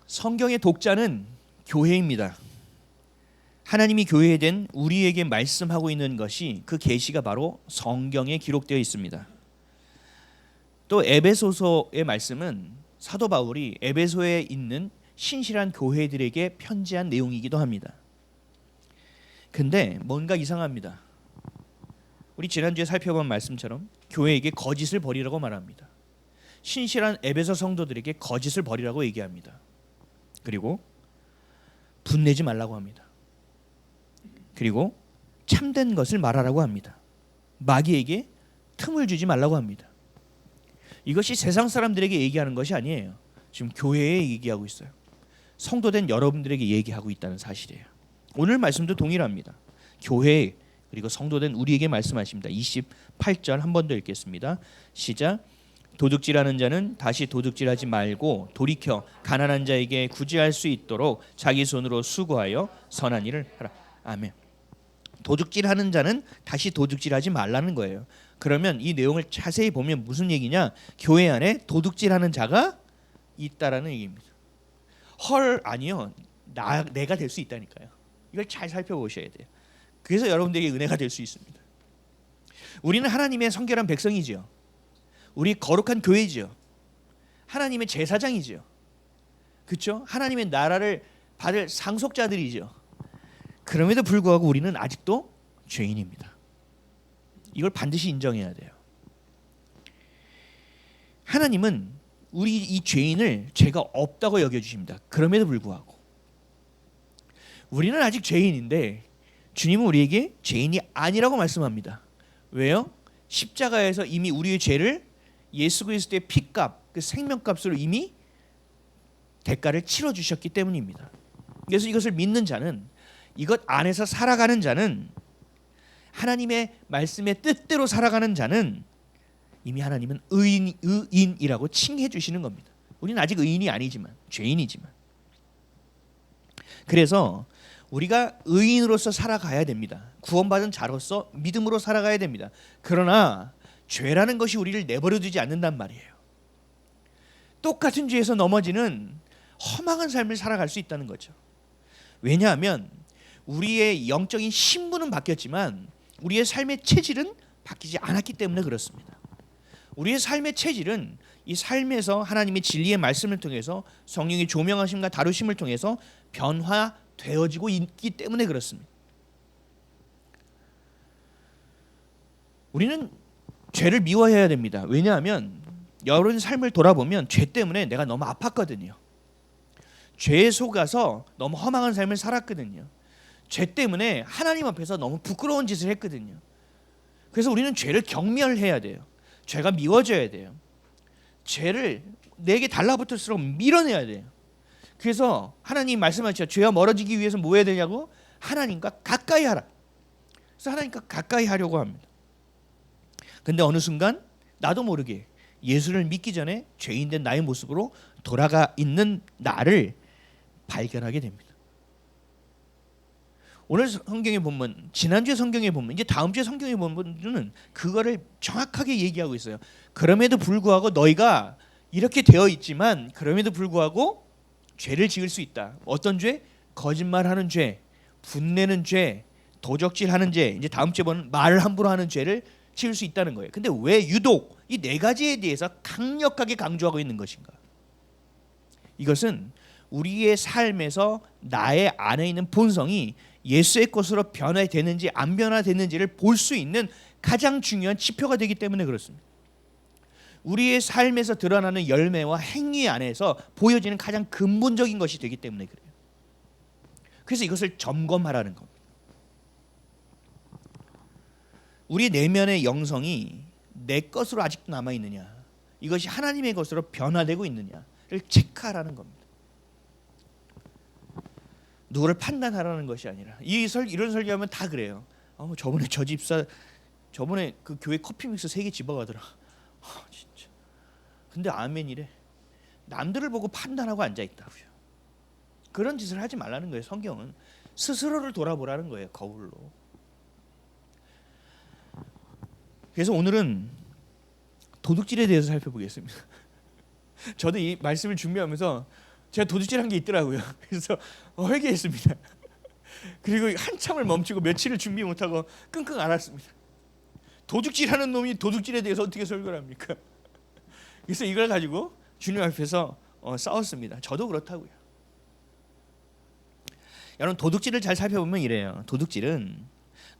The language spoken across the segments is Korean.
성경의 독자는 교회입니다. 하나님이 교회에 된 우리에게 말씀하고 있는 것이 그 계시가 바로 성경에 기록되어 있습니다. 또 에베소서의 말씀은 사도 바울이 에베소에 있는 신실한 교회들에게 편지한 내용이기도 합니다. 근데 뭔가 이상합니다. 우리 지난주에 살펴본 말씀처럼 교회에게 거짓을 버리라고 말합니다. 신실한 에베소 성도들에게 거짓을 버리라고 얘기합니다. 그리고 분내지 말라고 합니다. 그리고 참된 것을 말하라고 합니다. 마귀에게 틈을 주지 말라고 합니다. 이것이 세상 사람들에게 얘기하는 것이 아니에요. 지금 교회에 얘기하고 있어요. 성도된 여러분들에게 얘기하고 있다는 사실이에요. 오늘 말씀도 동일합니다. 교회 그리고 성도된 우리에게 말씀하십니다. 28절 한 번 더 읽겠습니다. 시작. 도둑질하는 자는 다시 도둑질하지 말고 돌이켜 가난한 자에게 구제할 수 있도록 자기 손으로 수고하여 선한 일을 하라. 아멘. 도둑질하는 자는 다시 도둑질하지 말라는 거예요. 그러면 이 내용을 자세히 보면 무슨 얘기냐? 교회 안에 도둑질하는 자가 있다라는 얘기입니다. 헐 아니요. 내가 될 수 있다니까요. 이걸 잘 살펴보셔야 돼요. 그래서 여러분들에게 은혜가 될 수 있습니다. 우리는 하나님의 성결한 백성이지요. 우리 거룩한 교회지요. 하나님의 제사장이지요. 그렇죠? 하나님의 나라를 받을 상속자들이죠. 그럼에도 불구하고 우리는 아직도 죄인입니다. 이걸 반드시 인정해야 돼요. 하나님은 우리 이 죄인을 죄가 없다고 여겨주십니다. 그럼에도 불구하고 우리는 아직 죄인인데 주님은 우리에게 죄인이 아니라고 말씀합니다. 왜요? 십자가에서 이미 우리의 죄를 예수 그리스도의 피값, 그 생명값으로 이미 대가를 치러주셨기 때문입니다. 그래서 이것을 믿는 자는, 이것 안에서 살아가는 자는, 하나님의 말씀의 뜻대로 살아가는 자는 이미 하나님은 의인이라고 칭해 주시는 겁니다. 우리는 아직 의인이 아니지만, 죄인이지만. 그래서 우리가 의인으로서 살아가야 됩니다. 구원받은 자로서 믿음으로 살아가야 됩니다. 그러나 죄라는 것이 우리를 내버려두지 않는단 말이에요. 똑같은 죄에서 넘어지는 허망한 삶을 살아갈 수 있다는 거죠. 왜냐하면 우리의 영적인 신분은 바뀌었지만 우리의 삶의 체질은 바뀌지 않았기 때문에 그렇습니다. 우리의 삶의 체질은 이 삶에서 하나님의 진리의 말씀을 통해서 성령의 조명하심과 다루심을 통해서 변화되어지고 있기 때문에 그렇습니다. 우리는 죄를 미워해야 됩니다. 왜냐하면 여러분 삶을 돌아보면 죄 때문에 내가 너무 아팠거든요. 죄에 속아서 너무 허망한 삶을 살았거든요. 죄 때문에 하나님 앞에서 너무 부끄러운 짓을 했거든요. 그래서 우리는 죄를 경멸해야 돼요. 죄가 미워져야 돼요. 죄를 내게 달라붙을수록 밀어내야 돼요. 그래서 하나님 말씀하시죠. 죄와 멀어지기 위해서 뭐 해야 되냐고? 하나님과 가까이 하라. 그래서 하나님과 가까이 하려고 합니다. 근데 어느 순간 나도 모르게 예수를 믿기 전에 죄인된 나의 모습으로 돌아가 있는 나를 발견하게 됩니다. 오늘 성경의 본문, 지난주에 성경의 본문, 이제 다음 주에 성경의 본문은 그거를 정확하게 얘기하고 있어요. 그럼에도 불구하고 너희가 이렇게 되어 있지만 그럼에도 불구하고 죄를 지을 수 있다. 어떤 죄? 거짓말하는 죄, 분내는 죄, 도적질하는 죄. 이제 다음 주에 보는 말을 함부로 하는 죄를 지을 수 있다는 거예요. 근데 왜 유독 이 네 가지에 대해서 강력하게 강조하고 있는 것인가? 이것은 우리의 삶에서 나의 안에 있는 본성이 예수의 것으로 변화되는지 안 변화되는지를 볼 수 있는 가장 중요한 지표가 되기 때문에 그렇습니다. 우리의 삶에서 드러나는 열매와 행위 안에서 보여지는 가장 근본적인 것이 되기 때문에 그래요. 그래서 이것을 점검하라는 겁니다. 우리 내면의 영성이 내 것으로 아직도 남아있느냐, 이것이 하나님의 것으로 변화되고 있느냐를 체크하라는 겁니다. 누구를 판단하라는 것이 아니라 이런 설교하면 다 그래요. 저번에 저 집사 저번에 그 교회 커피 믹스 3개 집어가더라. 진짜. 근데 아멘이래. 남들을 보고 판단하고 앉아있다고요. 그런 짓을 하지 말라는 거예요. 성경은 스스로를 돌아보라는 거예요. 거울로. 그래서 오늘은 도둑질에 대해서 살펴보겠습니다. 저도 이 말씀을 준비하면서 제가 도둑질한 게 있더라고요. 그래서 회개했습니다. 그리고 한참을 멈추고 며칠을 준비 못하고 끙끙 앓았습니다. 도둑질하는 놈이 도둑질에 대해서 어떻게 설교를 합니까? 그래서 이걸 가지고 주님 앞에서 싸웠습니다. 저도 그렇다고요. 여러분, 도둑질을 잘 살펴보면 이래요. 도둑질은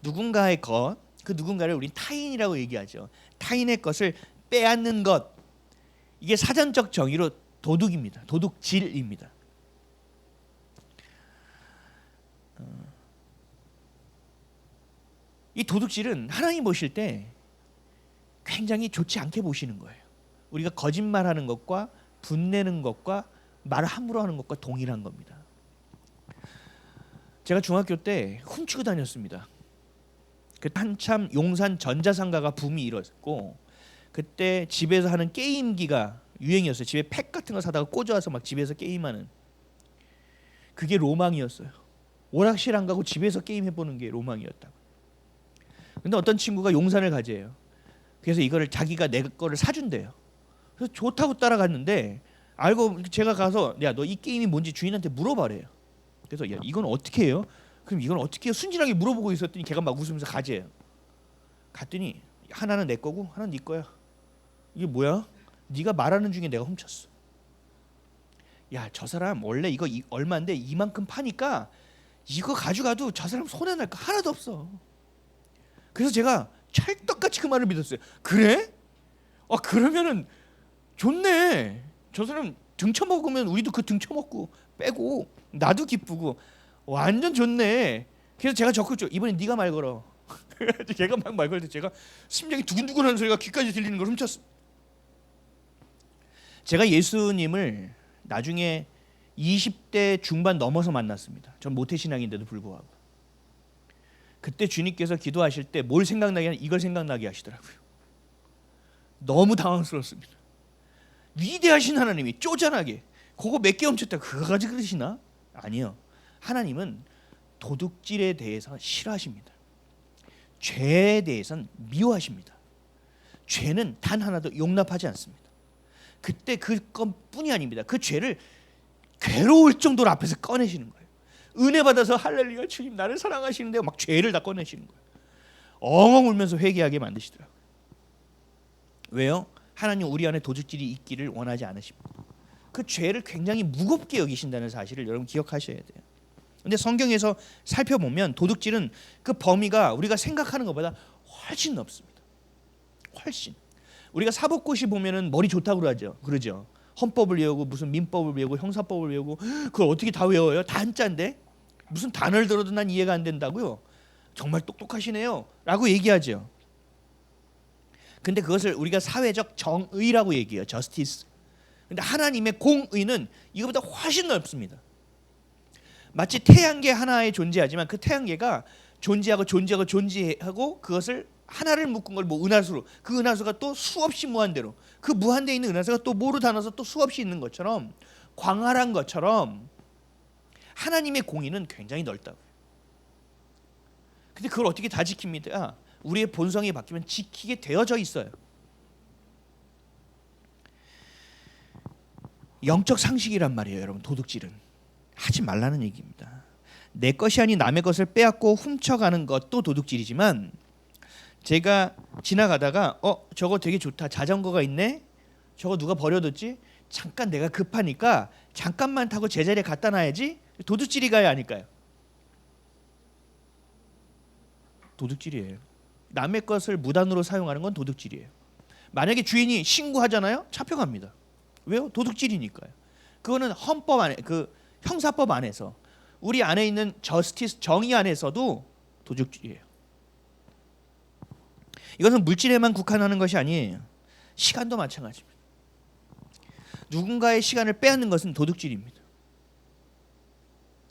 누군가의 것, 그 누군가를 우린 타인이라고 얘기하죠. 타인의 것을 빼앗는 것, 이게 사전적 정의로 도둑입니다. 도둑질입니다. 이 도둑질은 하나님 보실 때 굉장히 좋지 않게 보시는 거예요. 우리가 거짓말하는 것과 분내는 것과 말을 함부로 하는 것과 동일한 겁니다. 제가 중학교 때 훔치고 다녔습니다. 그때 한참 용산 전자상가가 붐이 일었고, 그때 집에서 하는 게임기가 유행이었어요. 집에 팩 같은 거 사다가 꽂아서 막 집에서 게임하는, 그게 로망이었어요. 오락실 안 가고 집에서 게임해보는 게 로망이었다고. 근데 어떤 친구가 용산을 가재요. 그래서 이거를 자기가 내 거를 사준대요. 그래서 좋다고 따라갔는데, 알고 제가 가서 야, 너 이 게임이 뭔지 주인한테 물어봐래요. 그래서 야, 이건 어떻게 해요? 그럼 이건 어떻게 해요? 순진하게 물어보고 있었더니 걔가 막 웃으면서 가재요. 갔더니 하나는 내 거고 하나는 네 거야. 이게 뭐야? 네가 말하는 중에 내가 훔쳤어. 야, 저 사람 원래 이거 얼마인데 이만큼 파니까 이거 가져가도 저 사람 손해 날 거 하나도 없어. 그래서 제가 찰떡같이 그 말을 믿었어요. 그래? 그러면은 좋네. 저 사람 등쳐먹으면 우리도 그 등쳐먹고 빼고 나도 기쁘고 완전 좋네. 그래서 제가 적극적으로 이번엔 네가 말 걸어. 걔가 막 말 걸때 제가 심장이 두근두근하는 소리가 귀까지 들리는 걸 훔쳤어. 제가 예수님을 나중에 20대 중반 넘어서 만났습니다. 전 모태신앙인데도 불구하고. 그때 주님께서 기도하실 때 뭘 생각나게 하냐, 이걸 생각나게 하시더라고요. 너무 당황스럽습니다. 위대하신 하나님이 쪼잔하게 그거 몇 개 훔쳤다 그거 가지고 그러시나? 아니요. 하나님은 도둑질에 대해서 싫어하십니다. 죄에 대해서는 미워하십니다. 죄는 단 하나도 용납하지 않습니다. 그때 그것뿐이 아닙니다. 그 죄를 괴로울 정도로 앞에서 꺼내시는 거예요. 은혜 받아서 할렐루야 주님 나를 사랑하시는데 막 죄를 다 꺼내시는 거예요. 엉엉 울면서 회개하게 만드시더라고요. 왜요? 하나님 우리 안에 도둑질이 있기를 원하지 않으십니다. 그 죄를 굉장히 무겁게 여기신다는 사실을 여러분 기억하셔야 돼요. 근데 성경에서 살펴보면 도둑질은 그 범위가 우리가 생각하는 것보다 훨씬 넓습니다. 훨씬. 우리가 사법고시 보면은 머리 좋다고 그러죠. 헌법을 외우고 무슨 민법을 외우고 형사법을 외우고 그걸 어떻게 다 외워요? 다 한자인데 무슨 단어를 들어도 난 이해가 안 된다고요. 정말 똑똑하시네요 라고 얘기하죠. 근데 그것을 우리가 사회적 정의라고 얘기해요. 저스티스. 근데 하나님의 공의는 이거보다 훨씬 넓습니다. 마치 태양계 하나에 존재하지만 그 태양계가 존재하고 그것을 하나를 묶은 걸 뭐 은하수로, 그 은하수가 또 수없이 무한대로, 그 무한대에 있는 은하수가 또 뭐로 나눠서 또 수없이 있는 것처럼, 광활한 것처럼 하나님의 공의는 굉장히 넓다고요. 근데 그걸 어떻게 다 지킵니까? 우리의 본성이 바뀌면 지키게 되어져 있어요. 영적 상식이란 말이에요, 여러분. 도둑질은 하지 말라는 얘기입니다. 내 것이 아닌 남의 것을 빼앗고 훔쳐가는 것도 도둑질이지만, 제가 지나가다가 저거 되게 좋다, 자전거가 있네, 저거 누가 버려뒀지, 잠깐 내가 급하니까 잠깐만 타고 제자리에 갖다 놔야지, 도둑질이가요 아닐까요? 도둑질이에요. 남의 것을 무단으로 사용하는 건 도둑질이에요. 만약에 주인이 신고하잖아요, 잡혀갑니다. 왜요? 도둑질이니까요. 그거는 헌법 안에, 그 형사법 안에서, 우리 안에 있는 저스티스, 정의 안에서도 도둑질이에요. 이것은 물질에만 국한하는 것이 아니에요. 시간도 마찬가지입니다. 누군가의 시간을 빼앗는 것은 도둑질입니다.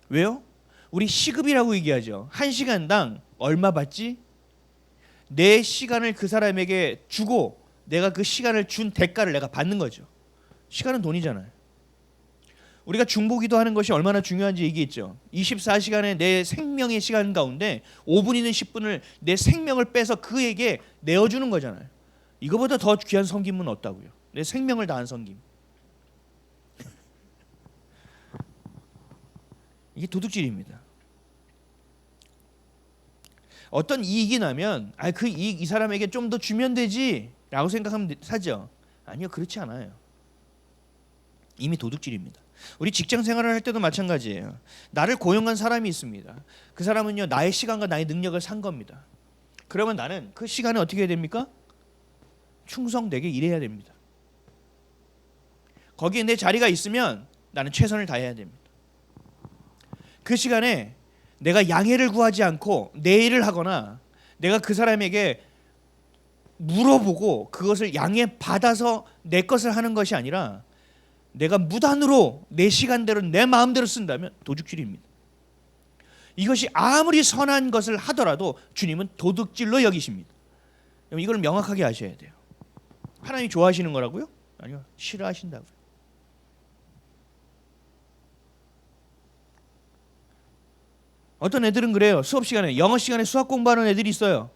왜요? 우리 시급이라고 얘기하죠. 1시간당 얼마 받지? 내 시간을 그 사람에게 주고 내가 그 시간을 준 대가를 내가 받는 거죠. 시간은 돈이잖아요. 우리가 중보기도 하는 것이 얼마나 중요한지 얘기했죠. 24시간의 내 생명의 시간 가운데 5분이든 10분을 내 생명을 빼서 그에게 내어주는 거잖아요. 이거보다 더 귀한 섬김은 없다고요. 내 생명을 다한 섬김. 이게 도둑질입니다. 어떤 이익이 나면 그 이익 이 사람에게 좀 더 주면 되지라고 생각하면 사죠. 아니요, 그렇지 않아요. 이미 도둑질입니다. 우리 직장 생활을 할 때도 마찬가지예요. 나를 고용한 사람이 있습니다. 그 사람은요, 나의 시간과 나의 능력을 산 겁니다. 그러면 나는 그 시간에 어떻게 해야 됩니까? 충성되게 일해야 됩니다. 거기에 내 자리가 있으면 나는 최선을 다해야 됩니다. 그 시간에 내가 양해를 구하지 않고 내 일을 하거나 내가 그 사람에게 물어보고 그것을 양해받아서 내 것을 하는 것이 아니라 내가 무단으로 내 시간대로 내 마음대로 쓴다면 도둑질입니다. 이것이 아무리 선한 것을 하더라도 주님은 도둑질로 여기십니다. 이걸 명확하게 아셔야 돼요. 하나님이 좋아하시는 거라고요? 아니요, 싫어하신다고요. 어떤 애들은 그래요. 수업 시간에, 영어 시간에 수학 공부하는 애들이 있어요.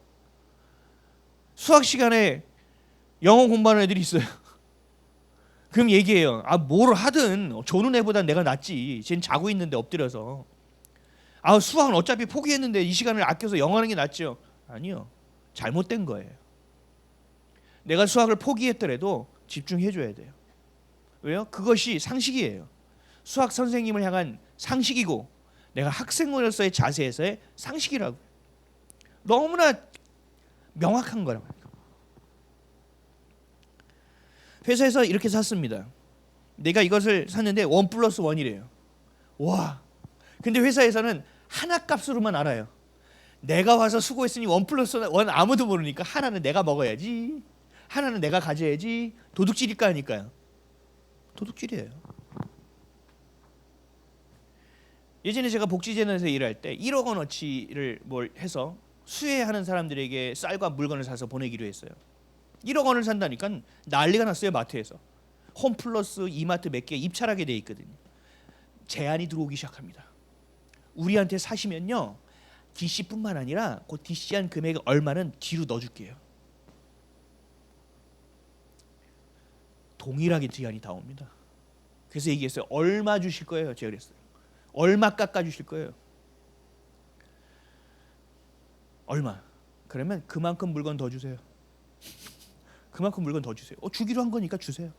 수학 시간에 영어 공부하는 애들이 있어요. 그럼 얘기해요. 뭘 하든 조는 애보다 내가 낫지. 쟤는 자고 있는데 엎드려서. 수학은 어차피 포기했는데 이 시간을 아껴서 영어 하는 게 낫죠. 아니요, 잘못된 거예요. 내가 수학을 포기했더라도 집중해줘야 돼요. 왜요? 그것이 상식이에요. 수학 선생님을 향한 상식이고 내가 학생으로서의 자세에서의 상식이라고. 너무나 명확한 거라고. 회사에서 이렇게 샀습니다. 내가 이것을 샀는데 1+1이래요. 와. 근데 회사에서는 하나 값으로만 알아요. 내가 와서 수고했으니 1+1 아무도 모르니까 하나는 내가 먹어야지, 하나는 내가 가져야지. 도둑질일까 하니까요. 도둑질이에요. 예전에 제가 복지재단에서 일할 때 1억 원어치를 해서 수혜하는 사람들에게 쌀과 물건을 사서 보내기로 했어요. 1억 원을 산다니까 난리가 났어요. 마트에서. 홈플러스 이마트 몇 개 입찰하게 돼 있거든요. 제안이 들어오기 시작합니다. 우리한테 사시면요, DC뿐만 아니라 그 DC한 금액 얼마는 뒤로 넣어줄게요. 동일하게 제안이 다 옵니다. 그래서 얘기했어요. 얼마 주실 거예요? 제가 그랬어요. 얼마 깎아주실 거예요? 얼마? 그러면 그만큼 물건 더 주세요. 그만큼 물건 더 주세요. 주기로 한 거니까 주세요.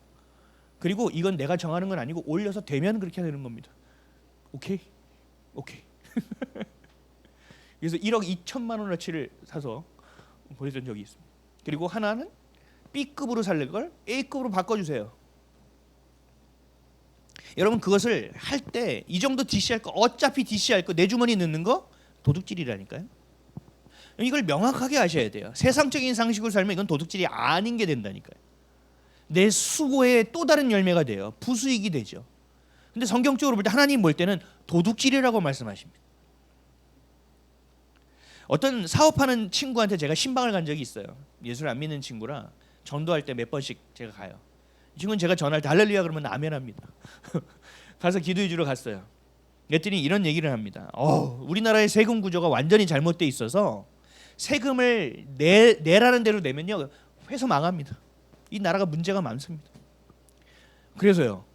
그리고 이건 내가 정하는 건 아니고 올려서 되면 그렇게 되는 겁니다. 오케이? 그래서 1억 2천만 원어치를 사서 보내준 적이 있습니다. 그리고 하나는 B급으로 살 걸 A급으로 바꿔주세요. 여러분, 그것을 할 때 이 정도 DC할 거, 어차피 DC할 거 내 주머니 넣는 거 도둑질이라니까요. 이걸 명확하게 아셔야 돼요. 세상적인 상식으로 살면 이건 도둑질이 아닌 게 된다니까요. 내 수고의 또 다른 열매가 돼요. 부수익이 되죠. 근데 성경적으로 볼 때, 하나님 볼 때는 도둑질이라고 말씀하십니다. 어떤 사업하는 친구한테 제가 신방을 간 적이 있어요. 예수를 안 믿는 친구라 전도할 때 몇 번씩 제가 가요. 이 친구는 제가 전화할 때 할렐루야 그러면 아멘합니다. 가서 기도해 주러 갔어요. 그랬더니 이런 얘기를 합니다. 우리나라의 세금 구조가 완전히 잘못돼 있어서 세금을 내라는 대로 내면요, 회사 망합니다. 이 나라가 문제가 많습니다. 그래서요,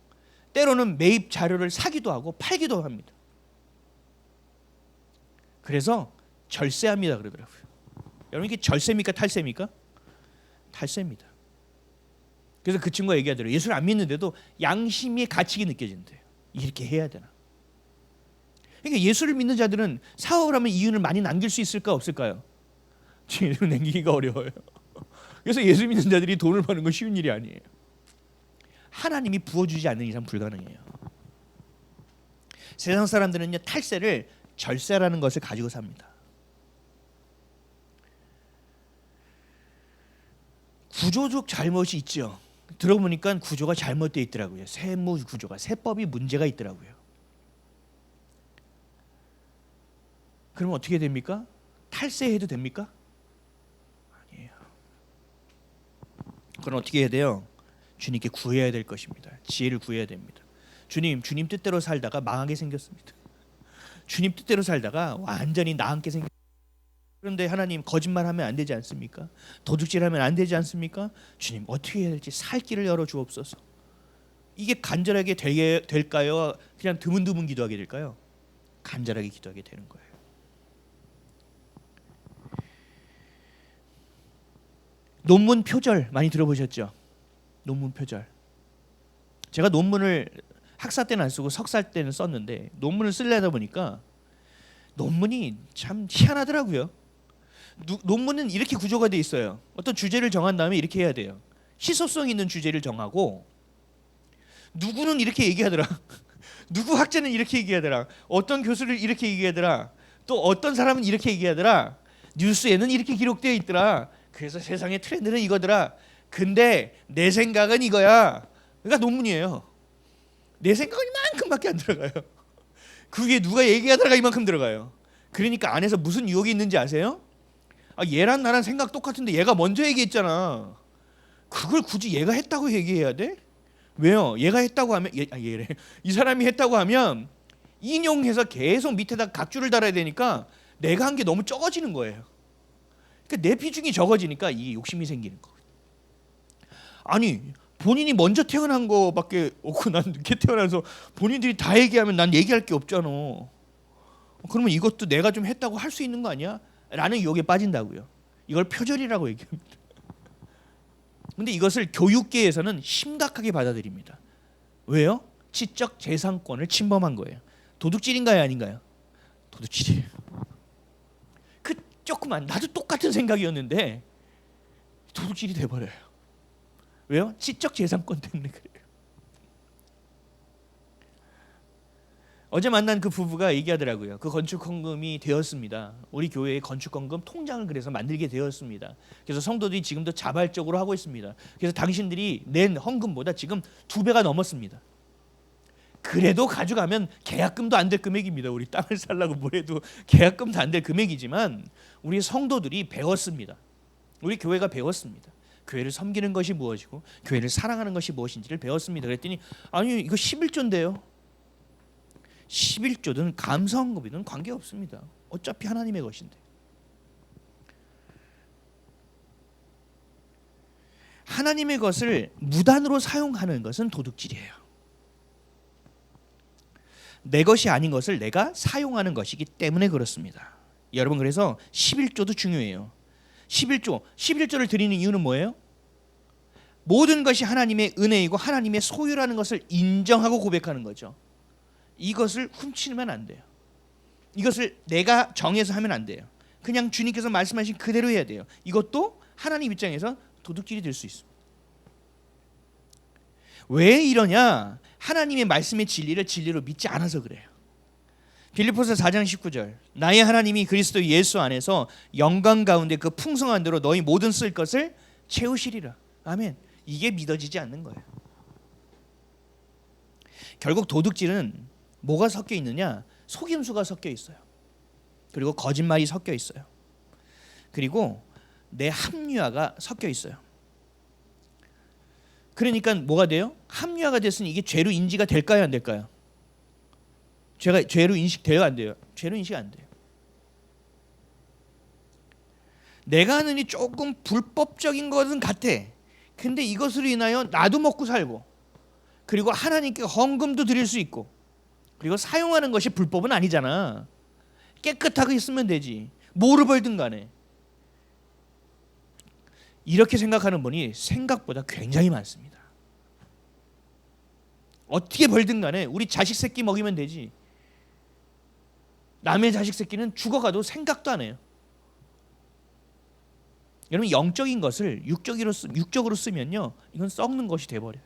때로는 매입 자료를 사기도 하고 팔기도 합니다. 그래서 절세합니다 그러더라고요. 여러분, 이게 절세입니까 탈세입니까? 탈세입니다. 그래서 그 친구가 얘기하더라고요. 예수를 안 믿는데도 양심의 가치가 느껴진대요. 이렇게 해야 되나? 그러니까 예수를 믿는 자들은 사업을 하면 이윤을 많이 남길 수 있을까 없을까요? 지금 남기기가 어려워요. 그래서 예수 믿는 자들이 돈을 버는 건 쉬운 일이 아니에요. 하나님이 부어주지 않는 이상 불가능해요. 세상 사람들은요, 탈세를 절세라는 것을 가지고 삽니다. 구조적 잘못이 있죠. 들어보니까 구조가 잘못되어 있더라고요. 세무 구조가, 세법이 문제가 있더라고요. 그러면 어떻게 됩니까? 탈세해도 됩니까? 아니에요. 그럼 어떻게 해야 돼요? 주님께 구해야 될 것입니다. 지혜를 구해야 됩니다. 주님 뜻대로 살다가 망하게 생겼습니다. 주님 뜻대로 살다가 완전히 나앉게 생겼습니다. 그런데 하나님, 거짓말하면 안 되지 않습니까? 도둑질하면 안 되지 않습니까? 주님, 어떻게 해야 될지 살 길을 열어 주옵소서. 이게 간절하게 될까요? 그냥 드문드문 기도하게 될까요? 간절하게 기도하게 되는 거예요. 논문 표절 많이 들어보셨죠? 논문 표절. 제가 논문을 학사 때는 안 쓰고 석사 때는 썼는데 논문을 쓰려다 보니까 논문이 참 희한하더라고요. 논문은 이렇게 구조가 돼 있어요. 어떤 주제를 정한 다음에 이렇게 해야 돼요. 시소성 있는 주제를 정하고 누구는 이렇게 얘기하더라. 누구 학자는 이렇게 얘기하더라. 어떤 교수를 이렇게 얘기하더라. 또 어떤 사람은 이렇게 얘기하더라. 뉴스에는 이렇게 기록되어 있더라. 그래서 세상의 트렌드는 이거더라. 근데 내 생각은 이거야. 그러니까 논문이에요. 내 생각은 이만큼밖에 안 들어가요. 그게 누가 얘기하더라가 이만큼 들어가요. 그러니까 안에서 무슨 유혹이 있는지 아세요? 얘랑 나랑 생각 똑같은데 얘가 먼저 얘기했잖아. 그걸 굳이 얘가 했다고 얘기해야 돼? 왜요? 얘가 했다고 하면 얘래. 이 사람이 했다고 하면 인용해서 계속 밑에다 각주를 달아야 되니까 내가 한 게 너무 적어지는 거예요. 그러니까 내 비중이 적어지니까 이게 욕심이 생기는 거예요. 아니 본인이 먼저 태어난 거밖에 없고 난 늦게 태어나서 본인들이 다 얘기하면 난 얘기할 게 없잖아. 그러면 이것도 내가 좀 했다고 할 수 있는 거 아니야? 라는 유혹에 빠진다고요. 이걸 표절이라고 얘기합니다. 근데 이것을 교육계에서는 심각하게 받아들입니다. 왜요? 지적 재산권을 침범한 거예요. 도둑질인가요, 아닌가요? 도둑질이에요. 그 조그만 나도 똑같은 생각이었는데 도둑질이 돼버려요. 왜요? 지적 재산권 때문에 그래요. 어제 만난 그 부부가 얘기하더라고요. 그 건축 헌금이 되었습니다. 우리 교회의 건축 헌금 통장을 그래서 만들게 되었습니다. 그래서 성도들이 지금도 자발적으로 하고 있습니다. 그래서 당신들이 낸 헌금보다 지금 2배가 넘었습니다. 그래도 가져가면 계약금도 안 될 금액입니다. 우리 땅을 살라고 뭐 해도 계약금도 안 될 금액이지만 우리 성도들이 배웠습니다. 우리 교회가 배웠습니다. 교회를 섬기는 것이 무엇이고 교회를 사랑하는 것이 무엇인지를 배웠습니다. 그랬더니 아니 이거 11조인데요. 11조든 감사헌금이든 관계없습니다. 어차피 하나님의 것인데. 하나님의 것을 무단으로 사용하는 것은 도둑질이에요. 내 것이 아닌 것을 내가 사용하는 것이기 때문에 그렇습니다. 여러분 그래서 11조도 중요해요. 11조를 드리는 이유는 뭐예요? 모든 것이 하나님의 은혜이고 하나님의 소유라는 것을 인정하고 고백하는 거죠. 이것을 훔치면 안 돼요. 이것을 내가 정해서 하면 안 돼요. 그냥 주님께서 말씀하신 그대로 해야 돼요. 이것도 하나님 입장에서 도둑질이 될 수 있습니다. 왜 이러냐? 하나님의 말씀의 진리를 진리로 믿지 않아서 그래요. 빌립보서 4장 19절 나의 하나님이 그리스도 예수 안에서 영광 가운데 그 풍성한 대로 너희 모든 쓸 것을 채우시리라. 아멘. 이게 믿어지지 않는 거예요. 결국 도둑질은 뭐가 섞여 있느냐? 속임수가 섞여 있어요. 그리고 거짓말이 섞여 있어요. 그리고 내 합리화가 섞여 있어요. 그러니까 뭐가 돼요? 합리화가 됐으니 이게 죄로 인지가 될까요, 안 될까요? 죄로 인식돼요, 안 돼요? 죄로 인식 안 돼요. 내가 하는 이 조금 불법적인 것은 같아. 근데 이것으로 인하여 나도 먹고 살고 그리고 하나님께 헌금도 드릴 수 있고 그리고 사용하는 것이 불법은 아니잖아. 깨끗하게 있으면 되지. 뭐를 벌든 간에. 이렇게 생각하는 분이 생각보다 굉장히 많습니다. 어떻게 벌든 간에 우리 자식 새끼 먹이면 되지. 남의 자식 새끼는 죽어가도 생각도 안 해요. 여러분 영적인 것을 육적으로 쓰면요. 이건 썩는 것이 돼버려요.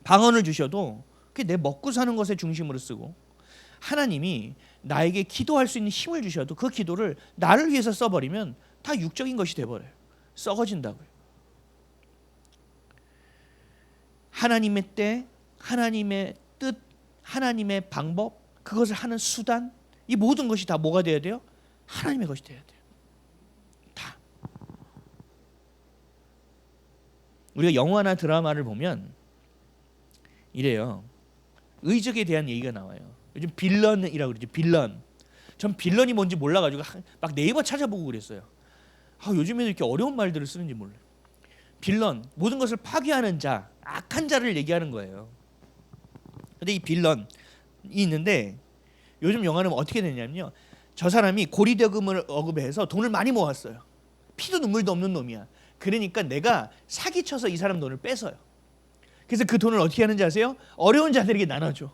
방언을 주셔도 그게 내 먹고 사는 것에 중심으로 쓰고 하나님이 나에게 기도할 수 있는 힘을 주셔도 그 기도를 나를 위해서 써버리면 다 육적인 것이 돼버려요. 썩어진다고요. 하나님의 때, 하나님의 뜻, 하나님의 방법, 그것을 하는 수단, 이 모든 것이 다 뭐가 돼야 돼요? 하나님의 것이 돼야 돼요. 다. 우리가 영화나 드라마를 보면 이래요. 의적에 대한 얘기가 나와요. 요즘 빌런이라고 그러죠. 빌런. 전 빌런이 뭔지 몰라가지고 막 네이버 찾아보고 그랬어요. 요즘에도 이렇게 어려운 말들을 쓰는지 몰라요. 빌런, 모든 것을 파괴하는 자, 악한 자를 얘기하는 거예요. 근데 이 빌런이 있는데 요즘 영화는 어떻게 되냐면요, 저 사람이 고리대금을 억압해서 돈을 많이 모았어요. 피도 눈물도 없는 놈이야. 그러니까 내가 사기쳐서 이 사람 돈을 뺏어요. 그래서 그 돈을 어떻게 하는지 아세요? 어려운 자들에게 나눠줘.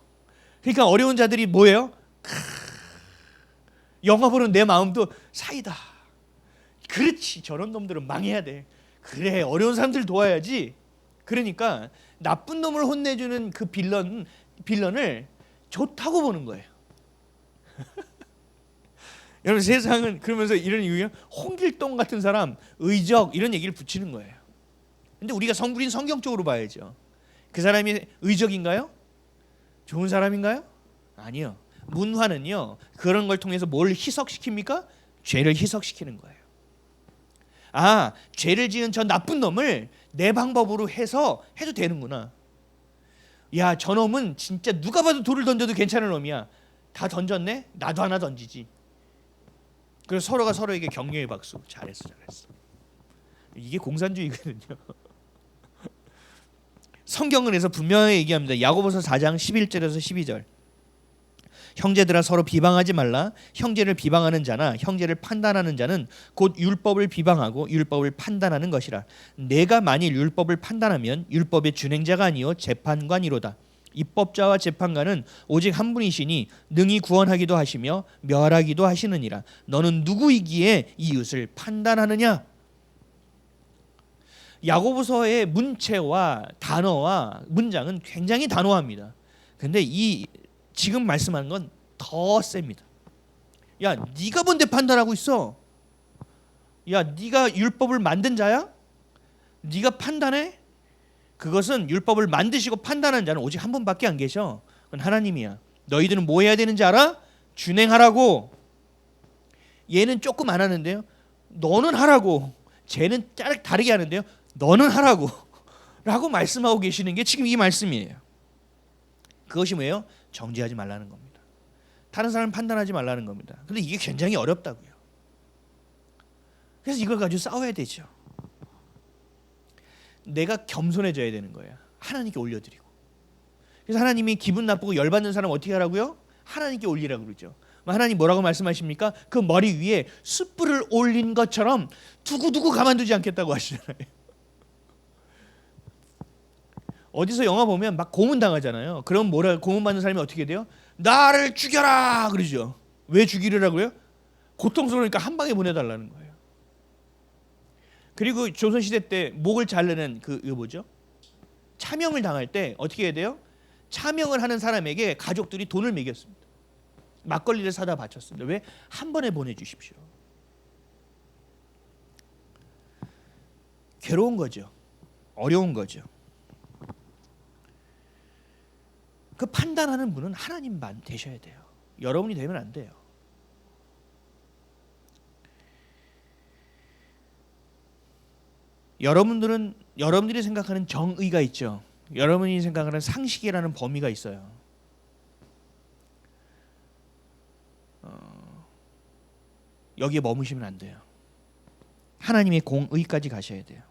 그러니까 어려운 자들이 뭐예요? 영화 보는 내 마음도 사이다. 그렇지, 저런 놈들은 망해야 돼. 그래, 어려운 사람들 도와야지. 그러니까 나쁜 놈을 혼내주는 그 빌런을 좋다고 보는 거예요. 여러분, 세상은 그러면서 이런 이유예요. 홍길동 같은 사람, 의적, 이런 얘기를 붙이는 거예요. 근데 우리가 우린 성경적으로 봐야죠. 그 사람이 의적인가요? 좋은 사람인가요? 아니요. 문화는요, 그런 걸 통해서 뭘 희석시킵니까? 죄를 희석시키는 거예요. 아, 죄를 지은 저 나쁜 놈을 내 방법으로 해서 해도 되는구나. 야, 저 놈은 진짜 누가 봐도 돌을 던져도 괜찮은 놈이야. 다 던졌네? 나도 하나 던지지. 그래서 서로가 서로에게 격려의 박수. 잘했어. 이게 공산주의거든요. 성경은 그래서 분명히 얘기합니다. 야고보서 4장 11절에서 12절. 형제들아, 서로 비방하지 말라. 형제를 비방하는 자나 형제를 판단하는 자는 곧 율법을 비방하고 율법을 판단하는 것이라. 내가 만일 율법을 판단하면 율법의 준행자가 아니요 재판관이로다. 입법자와 재판관은 오직 한 분이시니 능히 구원하기도 하시며 멸하기도 하시느니라. 너는 누구이기에 이웃을 판단하느냐? 야고보서의 문체와 단어와 문장은 굉장히 단호합니다. 근데 이 지금 말씀하는 건 더 셉니다. 야, 네가 뭔데 판단하고 있어? 야, 네가 율법을 만든 자야? 네가 판단해? 그것은 율법을 만드시고 판단하는 자는 오직 한 분밖에 안 계셔. 그건 하나님이야. 너희들은 뭐 해야 되는지 알아? 준행하라고. 얘는 조금 안 하는데요, 너는 하라고. 쟤는 다르게 하는데요, 너는 하라고 라고 말씀하고 계시는 게 지금 이 말씀이에요. 그것이 뭐예요? 정죄하지 말라는 겁니다. 다른 사람을 판단하지 말라는 겁니다. 근데 이게 굉장히 어렵다고요. 그래서 이걸 가지고 싸워야 되죠. 내가 겸손해져야 되는 거예요. 하나님께 올려드리고. 그래서 하나님이 기분 나쁘고 열받는 사람 어떻게 하라고요? 하나님께 올리라고 그러죠. 하나님 뭐라고 말씀하십니까? 그 머리 위에 숯불을 올린 것처럼 두고두고 가만두지 않겠다고 하시잖아요. 어디서 영화 보면 막 고문당하잖아요. 그럼 고문받는 사람이 어떻게 돼요? 나를 죽여라 그러죠. 왜 죽이려고요? 고통스러우니까 한 방에 보내달라는 거예요. 그리고 조선시대 때 목을 자르는 이거 뭐죠? 차명을 당할 때 어떻게 해야 돼요? 차명을 하는 사람에게 가족들이 돈을 매겼습니다. 막걸리를 사다 바쳤습니다. 왜? 한 번에 보내주십시오. 괴로운 거죠. 어려운 거죠. 그 판단하는 분은 하나님만 되셔야 돼요. 여러분이 되면 안 돼요. 여러분들이 생각하는 정의가 있죠. 여러분이 생각하는 상식이라는 범위가 있어요. 여기에 머무시면 안 돼요. 하나님의 공의까지 가셔야 돼요.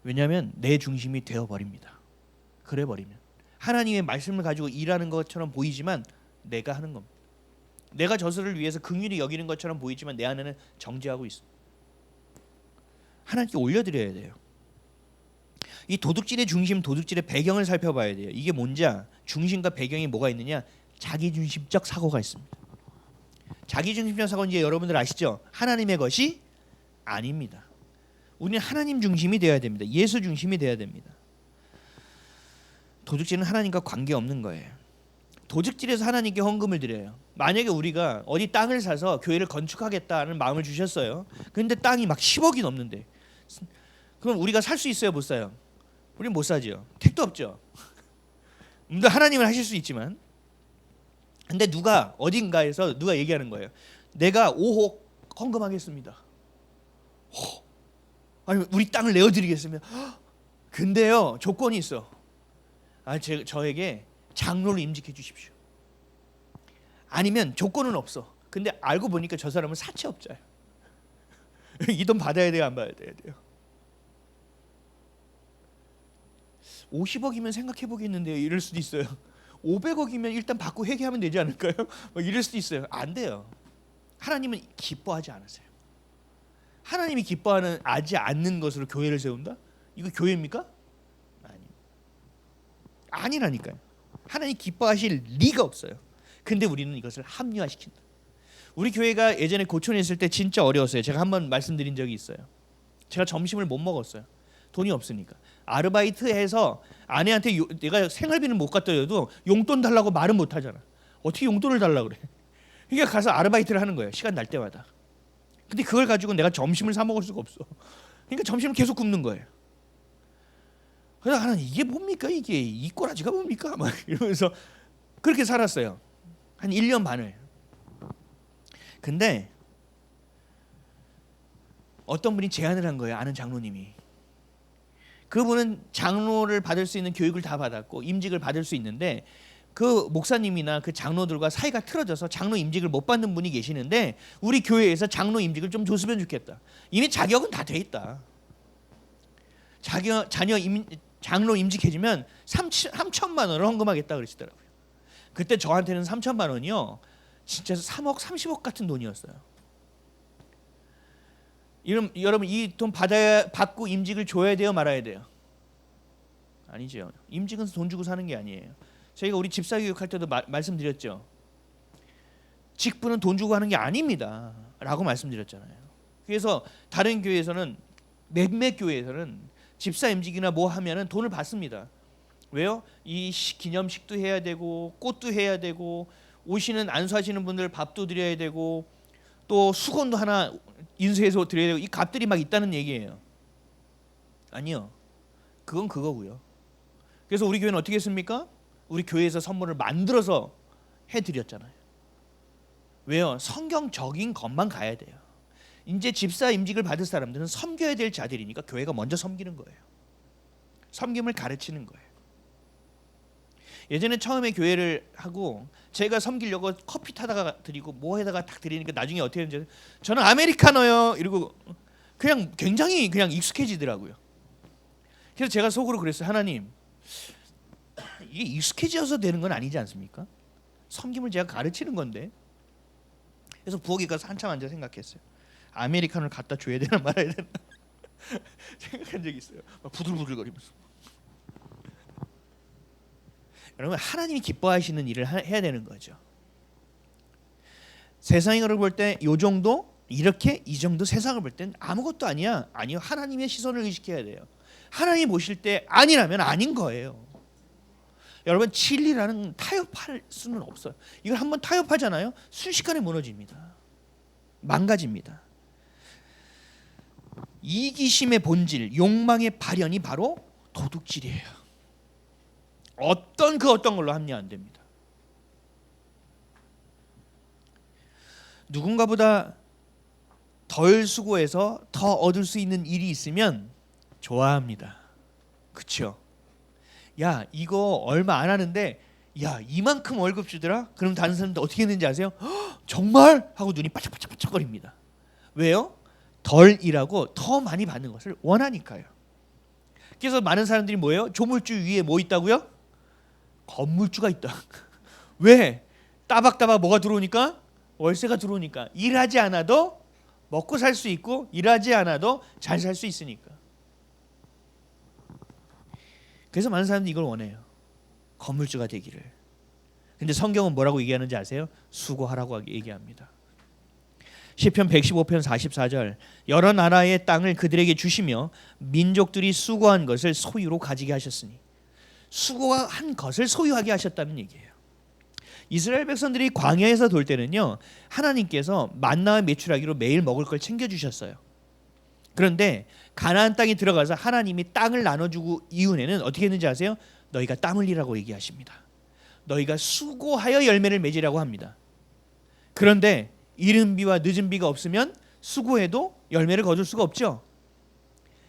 왜냐하면 내 중심이 되어버립니다. 그래 버리면 하나님의 말씀을 가지고 일하는 것처럼 보이지만 내가 하는 겁니다. 내가 저들을 위해서 긍휼히 여기는 것처럼 보이지만 내 안에는 정죄하고 있어. 하나님께 올려드려야 돼요. 이 도둑질의 중심, 도둑질의 배경을 살펴봐야 돼요. 이게 뭔지, 중심과 배경이 뭐가 있느냐? 자기중심적 사고가 있습니다. 자기중심적 사고는 이제 여러분들 아시죠? 하나님의 것이 아닙니다. 우리는 하나님 중심이 되어야 됩니다. 예수 중심이 되어야 됩니다. 도둑질은 하나님과 관계없는 거예요. 도둑질에서 하나님께 헌금을 드려요. 만약에 우리가 어디 땅을 사서 교회를 건축하겠다는 마음을 주셨어요. 근데 땅이 막 10억이 넘는데 그럼 우리가 살 수 있어요? 못 사요? 우리는 못 사죠. 택도 없죠. 하나님은 하실 수 있지만, 근데 누가 어딘가에서 누가 얘기하는 거예요. 내가 5억 헌금하겠습니다. 아니 우리 땅을 내어드리겠습니다. 근데요 조건이 있어. 저에게 장로를 임직해 주십시오. 아니면 조건은 없어. 근데 알고 보니까 저 사람은 사채업자예요. 이 돈 받아야 돼요, 안 받아야 돼요? 50억이면 생각해 보겠는데요. 이럴 수도 있어요. 500억이면 일단 받고 회개하면 되지 않을까요? 뭐 이럴 수도 있어요. 안 돼요. 하나님은 기뻐하지 않으세요. 하나님이 기뻐하지 않는 것으로 교회를 세운다? 이거 교회입니까? 아니라니까요. 하나님 기뻐하실 리가 없어요. 근데 우리는 이것을 합리화시킨다. 우리 교회가 예전에 고촌에 있을 때 진짜 어려웠어요. 제가 한번 말씀드린 적이 있어요. 제가 점심을 못 먹었어요. 돈이 없으니까. 아르바이트해서 아내한테 내가 생활비는 못 갖다 줘도 용돈 달라고 말은 못 하잖아. 어떻게 용돈을 달라 그래? 그러니까 가서 아르바이트를 하는 거예요. 시간 날 때마다. 근데 그걸 가지고 내가 점심을 사 먹을 수가 없어. 그러니까 점심을 계속 굶는 거예요. 그래서 하나님 이게 뭡니까 이게 이 꼬라지가 뭡니까 막 이러면서 그렇게 살았어요. 한 1년 반을. 근데 어떤 분이 제안을 한 거예요. 아는 장로님이. 그분은 장로를 받을 수 있는 교육을 다 받았고 임직을 받을 수 있는데 그 목사님이나 그 장로들과 사이가 틀어져서 장로 임직을 못 받는 분이 계시는데 우리 교회에서 장로 임직을 좀 줬으면 좋겠다. 이미 자격은 다 돼 있다. 장로 임직해주면 3천만 원을 헌금하겠다 그러시더라고요. 그때 저한테는 3천만 원이요 진짜 3억 30억 같은 돈이었어요. 여러분 이 돈 받고 임직을 줘야 돼요 말아야 돼요? 아니죠. 임직은 돈 주고 사는 게 아니에요. 저희가 우리 집사교육할 때도 말씀드렸죠. 직분은 돈 주고 하는 게 아닙니다 라고 말씀드렸잖아요. 그래서 다른 교회에서는 몇몇 교회에서는 집사 임직이나 뭐 하면은 돈을 받습니다. 왜요? 이 기념식도 해야 되고 꽃도 해야 되고 오시는 안수하시는 분들 밥도 드려야 되고 또 수건도 하나 인수해서 드려야 되고 이 값들이 막 있다는 얘기예요. 아니요. 그건 그거고요. 그래서 우리 교회는 어떻게 했습니까? 우리 교회에서 선물을 만들어서 해드렸잖아요. 왜요? 성경적인 것만 가야 돼요. 이제 집사 임직을 받을 사람들은 섬겨야 될 자들이니까 교회가 먼저 섬기는 거예요. 섬김을 가르치는 거예요. 예전에 처음에 교회를 하고 제가 섬기려고 커피 타다가 드리고 뭐 해다가 딱 드리니까 나중에 어떻게 했는지 저는 아메리카노요 이러고 그냥 굉장히 그냥 익숙해지더라고요. 그래서 제가 속으로 그랬어요. 하나님 이게 익숙해져서 되는 건 아니지 않습니까? 섬김을 제가 가르치는 건데. 그래서 부엌에 가서 한참 앉아 생각했어요. 아메리카노를 갖다 줘야 되나 말아야 되나 생각한 적이 있어요. 막 부들부들거리면서. 여러분 하나님이 기뻐하시는 일을 해야 되는 거죠. 세상을 볼 때 이 정도 이렇게 이 정도 세상을 볼 땐 아무것도 아니야. 아니요. 하나님의 시선을 의식해야 돼요. 하나님 보실 때 아니라면 아닌 거예요. 여러분 진리라는 타협할 수는 없어요. 이걸 한번 타협하잖아요. 순식간에 무너집니다. 망가집니다. 이기심의 본질, 욕망의 발현이 바로 도둑질이에요. 어떤 걸로 합리화 안 됩니다. 누군가보다 덜 수고해서 더 얻을 수 있는 일이 있으면 좋아합니다. 그렇죠? 야 이거 얼마 안 하는데 야 이만큼 월급 주더라? 그럼 다른 사람들 어떻게 했는지 아세요? 헉, 정말? 하고 눈이 반짝반짝거립니다. 왜요? 덜 일하고 더 많이 받는 것을 원하니까요. 그래서 많은 사람들이 뭐예요? 조물주 위에 뭐 있다고요? 건물주가 있다. 왜? 따박따박 뭐가 들어오니까? 월세가 들어오니까. 일하지 않아도 먹고 살 수 있고 일하지 않아도 잘 살 수 있으니까. 그래서 많은 사람들이 이걸 원해요. 건물주가 되기를. 근데 성경은 뭐라고 얘기하는지 아세요? 수고하라고 얘기합니다. 시편 115편 44절 여러 나라의 땅을 그들에게 주시며 민족들이 수고한 것을 소유로 가지게 하셨으니 수고한 것을 소유하게 하셨다는 얘기예요. 이스라엘 백성들이 광야에서 돌 때는요 하나님께서 만나와 메추라기로 매일 먹을 걸 챙겨주셨어요. 그런데 가나안 땅에 들어가서 하나님이 땅을 나눠주고 이후에는 어떻게 했는지 아세요? 너희가 땀 흘리라고 얘기하십니다. 너희가 수고하여 열매를 맺으라고 합니다. 그런데 이른 비와 늦은 비가 없으면 수고해도 열매를 거둘 수가 없죠.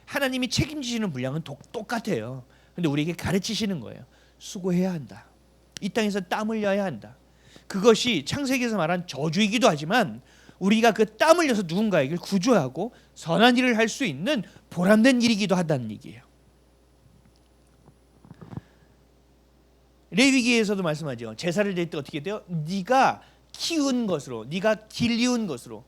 하나님이 책임지시는 분량은 똑같아요. 근데 우리에게 가르치시는 거예요. 수고해야 한다. 이 땅에서 땀 흘려야 한다. 그것이 창세기에서 말한 저주이기도 하지만 우리가 그 땀 흘려서 누군가에게 구조하고 선한 일을 할 수 있는 보람된 일이기도 하다는 얘기예요. 레위기에서도 말씀하죠. 제사를 드릴 때 어떻게 돼요? 네가 키운 것으로, 네가 길리운 것으로.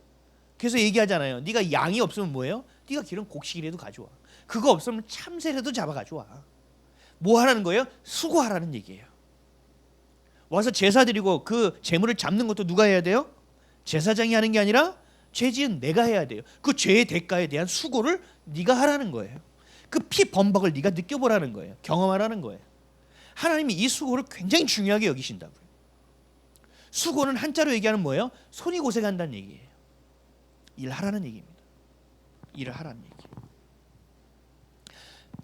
그래서 얘기하잖아요. 네가 양이 없으면 뭐예요? 네가 기른 곡식이라도 가져와. 그거 없으면 참새라도 잡아 가져와. 뭐 하라는 거예요? 수고하라는 얘기예요. 와서 제사 드리고 그 제물을 잡는 것도 누가 해야 돼요? 제사장이 하는 게 아니라 죄 지은 내가 해야 돼요. 그 죄의 대가에 대한 수고를 네가 하라는 거예요. 그 피 범벅을 네가 느껴보라는 거예요. 경험하라는 거예요. 하나님이 이 수고를 굉장히 중요하게 여기신다고요. 수고는 한자로 얘기하는 뭐예요? 손이 고생한다는 얘기예요. 일하라는 얘기입니다. 일을 하라는 얘기.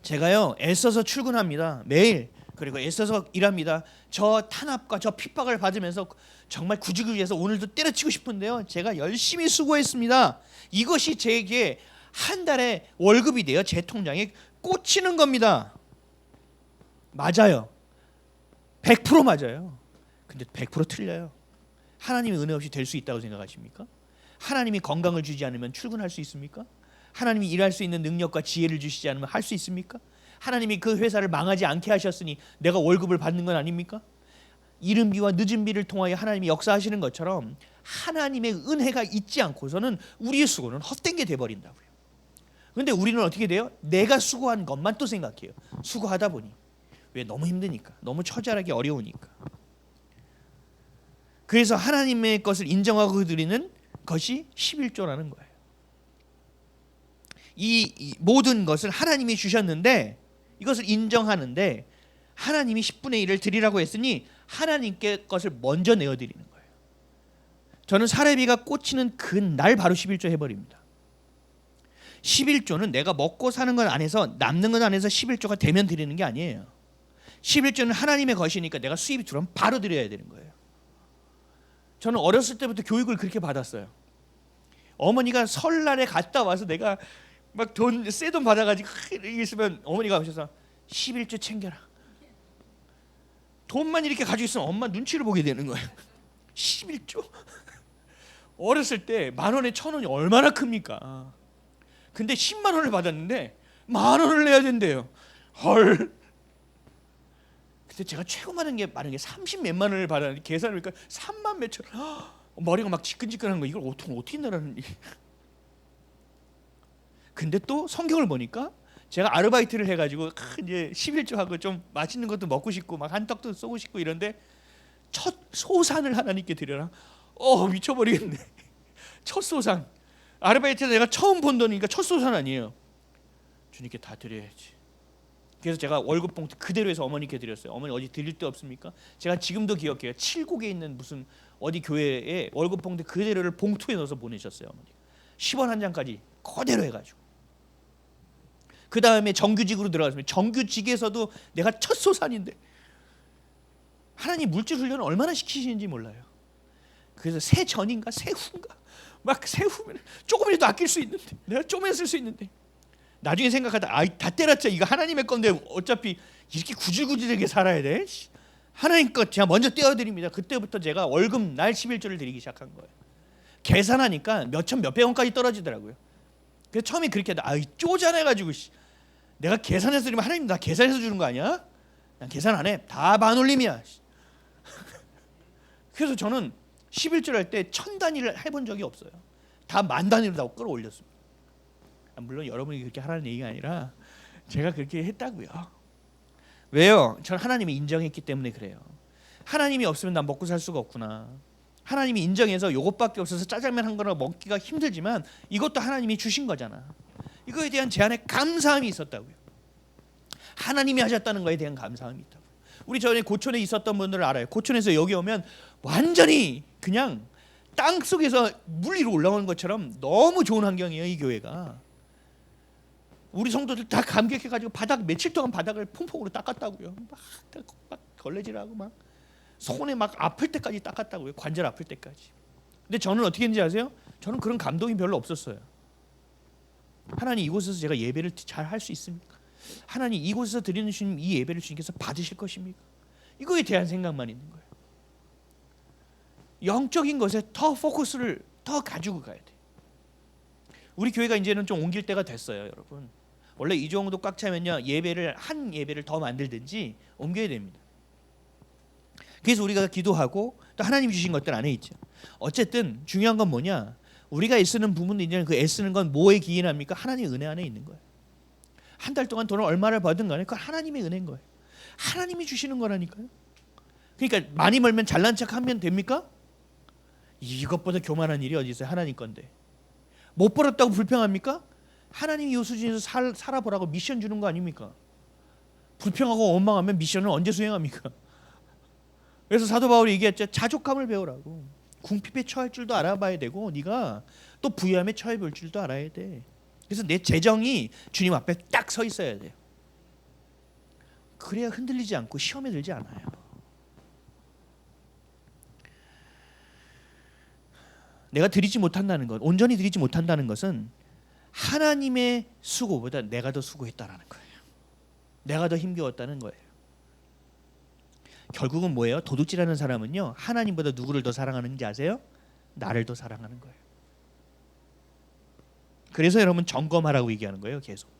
제가요 애써서 출근합니다. 매일. 그리고 애써서 일합니다. 저 탄압과 저 핍박을 받으면서 정말 구직을 위해서 오늘도 때려치고 싶은데요. 제가 열심히 수고했습니다. 이것이 제게 한 달에 월급이 돼요. 제 통장에 꽂히는 겁니다. 맞아요. 100% 맞아요. 근데 100% 틀려요. 하나님의 은혜 없이 될 수 있다고 생각하십니까? 하나님이 건강을 주지 않으면 출근할 수 있습니까? 하나님이 일할 수 있는 능력과 지혜를 주시지 않으면 할 수 있습니까? 하나님이 그 회사를 망하지 않게 하셨으니 내가 월급을 받는 건 아닙니까? 이른 비와 늦은 비를 통하여 하나님이 역사하시는 것처럼 하나님의 은혜가 있지 않고서는 우리의 수고는 헛된 게 돼버린다고요. 그런데 우리는 어떻게 돼요? 내가 수고한 것만 또 생각해요. 수고하다 보니. 왜? 너무 힘드니까. 너무 처절하기 어려우니까. 그래서 하나님의 것을 인정하고 드리는 것이 11조라는 거예요. 이 모든 것을 하나님이 주셨는데 이것을 인정하는데 하나님이 10분의 1을 드리라고 했으니 하나님께 것을 먼저 내어드리는 거예요. 저는 사례비가 꽂히는 그 날 바로 11조 해버립니다. 11조는 내가 먹고 사는 건 안 해서 남는 건 안 해서 11조가 되면 드리는 게 아니에요. 11조는 하나님의 것이니까 내가 수입이 들어오면 바로 드려야 되는 거예요. 저는 어렸을 때부터 교육을 그렇게 받았어요. 어머니가 설날에 갔다 와서 내가 막 돈 새 돈 받아가지고 있으면 어머니가 오셔서 11조 챙겨라. 돈만 이렇게 가지고 있으면 엄마 눈치를 보게 되는 거예요. 11조? 어렸을 때 10,000원에 1,000원이 얼마나 큽니까? 근데 10만 원을 받았는데 10,000원을 내야 된대요. 헐. 근데 제가 최고 많은 게 30몇만 원을 받았는데 계산을 하니까 3만 몇천 원. 머리가 막 지끈지끈한 거. 이걸 어떻게 내라는. 근데 또 성경을 보니까 제가 아르바이트를 해가지고 이제 11조 하고 좀 맛있는 것도 먹고 싶고 막 한떡도 쏘고 싶고 이런데 첫 소산을 하나님께 드려라. 미쳐버리겠네. 첫 소산. 아르바이트에서 내가 처음 본 돈이니까 첫 소산 아니에요. 주님께 다 드려야지. 그래서 제가 월급 봉투 그대로 해서 어머니께 드렸어요. 어머니 어디 드릴 데 없습니까? 제가 지금도 기억해요. 칠곡에 있는 무슨 어디 교회에 월급 봉투 그대로를 봉투에 넣어서 보내셨어요. 어머니 10원 한 장까지 그대로 해가지고. 그 다음에 정규직으로 들어갔습니다. 정규직에서도 내가 첫 소산인데 하나님 물질 훈련을 얼마나 시키시는지 몰라요. 그래서 새 전인가 새 후인가 막 새 후면 조금이라도 아낄 수 있는데 내가 조금만 쓸 수 있는데 나중에 생각하다 다 때렸죠. 이거 하나님의 건데 어차피 이렇게 구질구질하게 살아야 돼. 하나님 것 제가 먼저 떼어드립니다. 그때부터 제가 월급 날 11조를 드리기 시작한 거예요. 계산하니까 몇천 몇백 원까지 떨어지더라고요. 그래서 처음에 그렇게 하다 쪼잔해가지고 내가 계산해서 드리면 하나님 나 계산해서 주는 거 아니야? 난 계산 안 해. 다 반올림이야. 그래서 저는 11조 할 때 1000단위를 해본 적이 없어요. 다 10,000단위로 다 끌어올렸습니다. 물론 여러분이 그렇게 하라는 얘기가 아니라 제가 그렇게 했다고요. 왜요? 전 하나님이 인정했기 때문에 그래요. 하나님이 없으면 난 먹고 살 수가 없구나. 하나님이 인정해서 요것밖에 없어서 짜장면 한 거나 먹기가 힘들지만 이것도 하나님이 주신 거잖아. 이거에 대한 제 안에 감사함이 있었다고요. 하나님이 하셨다는 거에 대한 감사함이 있다고. 우리 전에 고촌에 있었던 분들을 알아요. 고촌에서 여기 오면 완전히 그냥 땅 속에서 물 위로 올라오는 것처럼 너무 좋은 환경이에요. 이 교회가. 우리 성도들 다 감격해가지고 바닥 며칠 동안 바닥을 퐁퐁으로 닦았다고요. 막 걸레질하고 막 손에 막 아플 때까지 닦았다고요. 관절 아플 때까지. 근데 저는 어떻게 했는지 아세요? 저는 그런 감동이 별로 없었어요. 하나님 이곳에서 제가 예배를 잘 할 수 있습니까? 하나님 이곳에서 드리는 주님 이 예배를 주님께서 받으실 것입니까? 이거에 대한 생각만 있는 거예요. 영적인 것에 더 포커스를 더 가지고 가야 돼. 우리 교회가 이제는 좀 옮길 때가 됐어요, 여러분. 원래 이 정도 꽉 차면요 한 예배를 더 만들든지 옮겨야 됩니다. 그래서 우리가 기도하고 또 하나님이 주신 것들 안에 있죠. 어쨌든 중요한 건 뭐냐? 우리가 애쓰는 부분도 이제 그 애쓰는 건 뭐에 기인합니까? 하나님의 은혜 안에 있는 거예요. 한 달 동안 돈을 얼마를 벌든 간에 그건 하나님의 은혜인 거예요. 하나님이 주시는 거라니까요. 그러니까 많이 벌면 잘난 척하면 됩니까? 이것보다 교만한 일이 어디 있어요? 하나님 건데. 못 벌었다고 불평합니까? 하나님이 이 수준에서 살아보라고 미션 주는 거 아닙니까? 불평하고 원망하면 미션을 언제 수행합니까? 그래서 사도 바울이 얘기했죠. 자족감을 배우라고. 궁핍에 처할 줄도 알아봐야 되고 네가 또 부유함에 처해 볼 줄도 알아야 돼. 그래서 내 재정이 주님 앞에 딱 서 있어야 돼요. 그래야 흔들리지 않고 시험에 들지 않아요. 내가 드리지 못한다는 것, 온전히 드리지 못한다는 것은 하나님의 수고보다 내가 더 수고했다라는 거예요. 내가 더 힘겨웠다는 거예요. 결국은 뭐예요? 도둑질하는 사람은요, 하나님보다 누구를 더 사랑하는지 아세요? 나를 더 사랑하는 거예요. 그래서 여러분 점검하라고 얘기하는 거예요. 계속.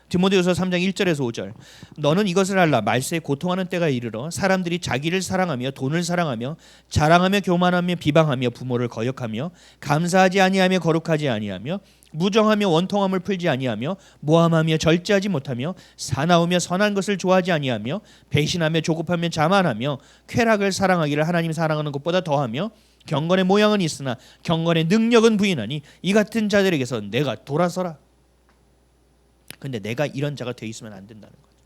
디모데후서 3장 1절에서 5절. 너는 이것을 알라. 말세에 고통하는 때가 이르러 사람들이 자기를 사랑하며 돈을 사랑하며 자랑하며 교만하며 비방하며 부모를 거역하며 감사하지 아니하며 거룩하지 아니하며 무정하며 원통함을 풀지 아니하며 모함하며 절제하지 못하며 사나우며 선한 것을 좋아하지 아니하며 배신하며 조급하며 자만하며 쾌락을 사랑하기를 하나님 사랑하는 것보다 더하며 경건의 모양은 있으나 경건의 능력은 부인하니 이 같은 자들에게서 내가 돌아서라. 근데 내가 이런 자가 돼 있으면 안 된다는 거죠.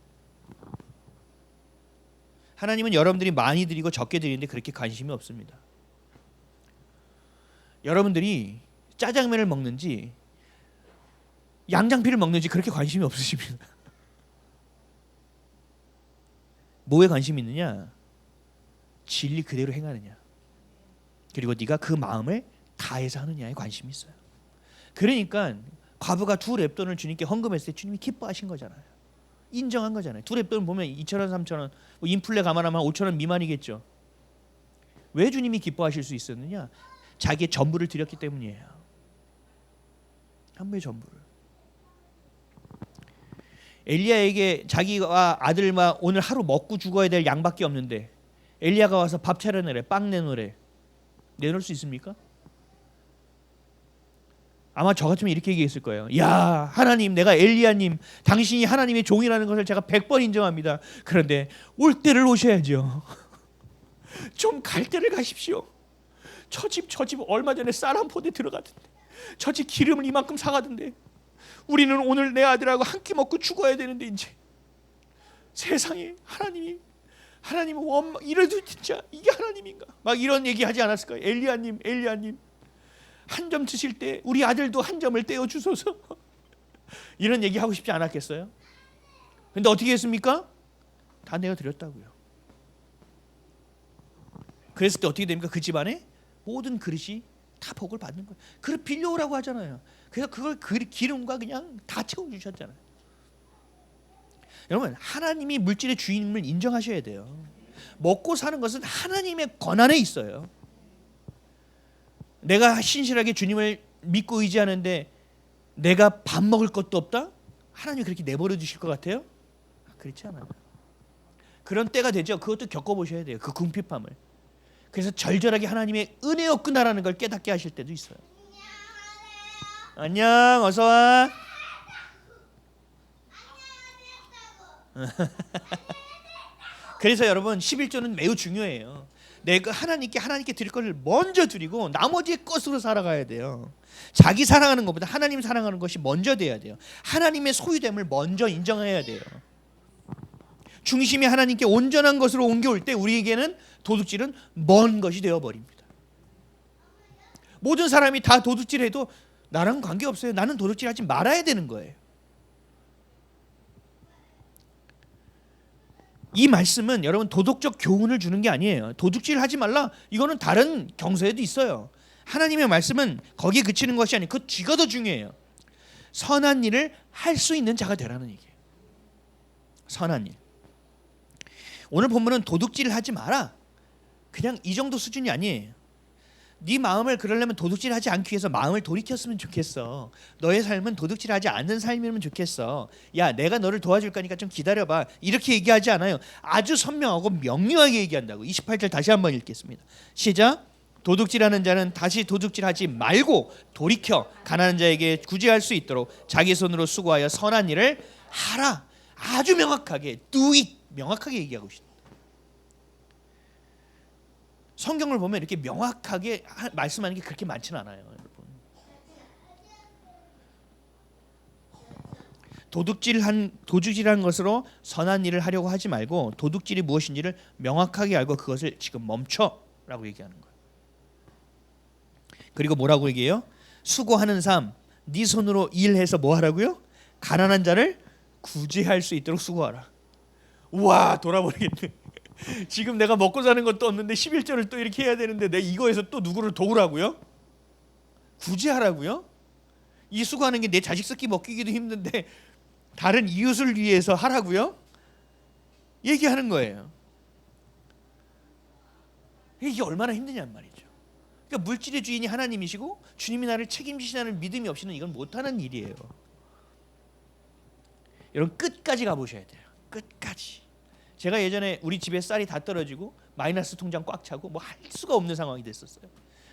하나님은 여러분들이 많이 드리고 적게 드리는데 그렇게 관심이 없습니다. 여러분들이 짜장면을 먹는지 양장피를 먹는지 그렇게 관심이 없으십니다. 뭐에 관심이 있느냐? 진리 그대로 행하느냐. 그리고 네가 그 마음을 다해서 하느냐에 관심이 있어요. 그러니까 과부가 2렙돈을 주님께 헌금했을 때 주님이 기뻐하신 거잖아요. 인정한 거잖아요. 2렙돈 보면 2,000원, 3,000원, 뭐 인플레 감안하면 5,000원 미만이겠죠. 왜 주님이 기뻐하실 수 있었느냐? 자기의 전부를 드렸기 때문이에요. 한 부의 전부를. 엘리야에게 자기와 아들과 오늘 하루 먹고 죽어야 될 양밖에 없는데 엘리야가 와서 밥 차려내래, 빵 내놓으래. 내놓을 수 있습니까? 아마 저 같으면 이렇게 얘기했을 거예요. 야, 하나님, 내가 엘리야님, 당신이 하나님의 종이라는 것을 제가 100번 인정합니다. 그런데 올 때를 오셔야죠. 좀 갈 때를 가십시오. 저 집 얼마 전에 쌀 한 포대 들어가던데, 저 집 기름을 이만큼 사가던데, 우리는 오늘 내 아들하고 한 끼 먹고 죽어야 되는데 이제 세상에 하나님이 원망 이래도 진짜 이게 하나님인가? 막 이런 얘기하지 않았을까요? 엘리야님 한 점 드실 때 우리 아들도 한 점을 떼어 주소서. 이런 얘기 하고 싶지 않았겠어요? 근데 어떻게 했습니까? 다 내어 드렸다고요. 그랬을 때 어떻게 됩니까? 그 집안에 모든 그릇이 다 복을 받는 거예요. 그릇 빌려오라고 하잖아요. 그래서 그걸 기름과 그냥 다 채워 주셨잖아요. 여러분, 하나님이 물질의 주인임을 인정하셔야 돼요. 먹고 사는 것은 하나님의 권한에 있어요. 내가 신실하게 주님을 믿고 의지하는데 내가 밥 먹을 것도 없다? 하나님이 그렇게 내버려 두실 것 같아요? 그렇지 않아요. 그런 때가 되죠. 그것도 겪어보셔야 돼요. 그 궁핍함을. 그래서 절절하게 하나님의 은혜였구나라는 걸 깨닫게 하실 때도 있어요. 안녕, 어서 와. 그래서 여러분 11조는 매우 중요해요. 내가 하나님께 드릴 것을 먼저 드리고 나머지의 것으로 살아가야 돼요. 자기 사랑하는 것보다 하나님 사랑하는 것이 먼저 돼야 돼요. 하나님의 소유됨을 먼저 인정해야 돼요. 중심이 하나님께 온전한 것으로 옮겨올 때 우리에게는 도둑질은 먼 것이 되어버립니다. 모든 사람이 다 도둑질해도 나랑 관계없어요. 나는 도둑질하지 말아야 되는 거예요. 이 말씀은 여러분 도덕적 교훈을 주는 게 아니에요. 도둑질하지 말라. 이거는 다른 경서에도 있어요. 하나님의 말씀은 거기에 그치는 것이 아니고 그 뒤가 더 중요해요. 선한 일을 할 수 있는 자가 되라는 얘기예요. 선한 일. 오늘 본문은 도둑질을 하지 마라. 그냥 이 정도 수준이 아니에요. 네 마음을 그러려면 도둑질하지 않기 위해서 마음을 돌이켰으면 좋겠어. 너의 삶은 도둑질하지 않는 삶이면 좋겠어. 야, 내가 너를 도와줄 거니까 좀 기다려봐. 이렇게 얘기하지 않아요. 아주 선명하고 명료하게 얘기한다고. 28절 다시 한번 읽겠습니다. 시작. 도둑질하는 자는 다시 도둑질하지 말고 돌이켜 가난한 자에게 구제할 수 있도록 자기 손으로 수고하여 선한 일을 하라. 아주 명확하게 do it 명확하게 얘기하고 있습니다. 성경을 보면 이렇게 명확하게 말씀하는 게 그렇게 많지는 않아요, 여러분. 도둑질한 것으로 선한 일을 하려고 하지 말고 도둑질이 무엇인지를 명확하게 알고 그것을 지금 멈춰라고 얘기하는 거예요. 그리고 뭐라고 얘기해요? 수고하는 삶, 네 손으로 일해서 뭐 하라고요? 가난한 자를 구제할 수 있도록 수고하라. 우와, 돌아버리겠네. 지금 내가 먹고 사는 것도 없는데 11절을 또 이렇게 해야 되는데 내 이거에서 또 누구를 도우라고요? 구제하라고요? 이 수고하는 게 내 자식 새끼 먹기기도 힘든데 다른 이웃을 위해서 하라고요? 얘기하는 거예요. 이게 얼마나 힘드냔 말이죠. 그러니까 물질의 주인이 하나님이시고 주님이 나를 책임지시다는 믿음이 없이는 이건 못하는 일이에요. 여러분 끝까지 가보셔야 돼요. 끝까지. 제가 예전에 우리 집에 쌀이 다 떨어지고 마이너스 통장 꽉 차고 뭐 할 수가 없는 상황이 됐었어요.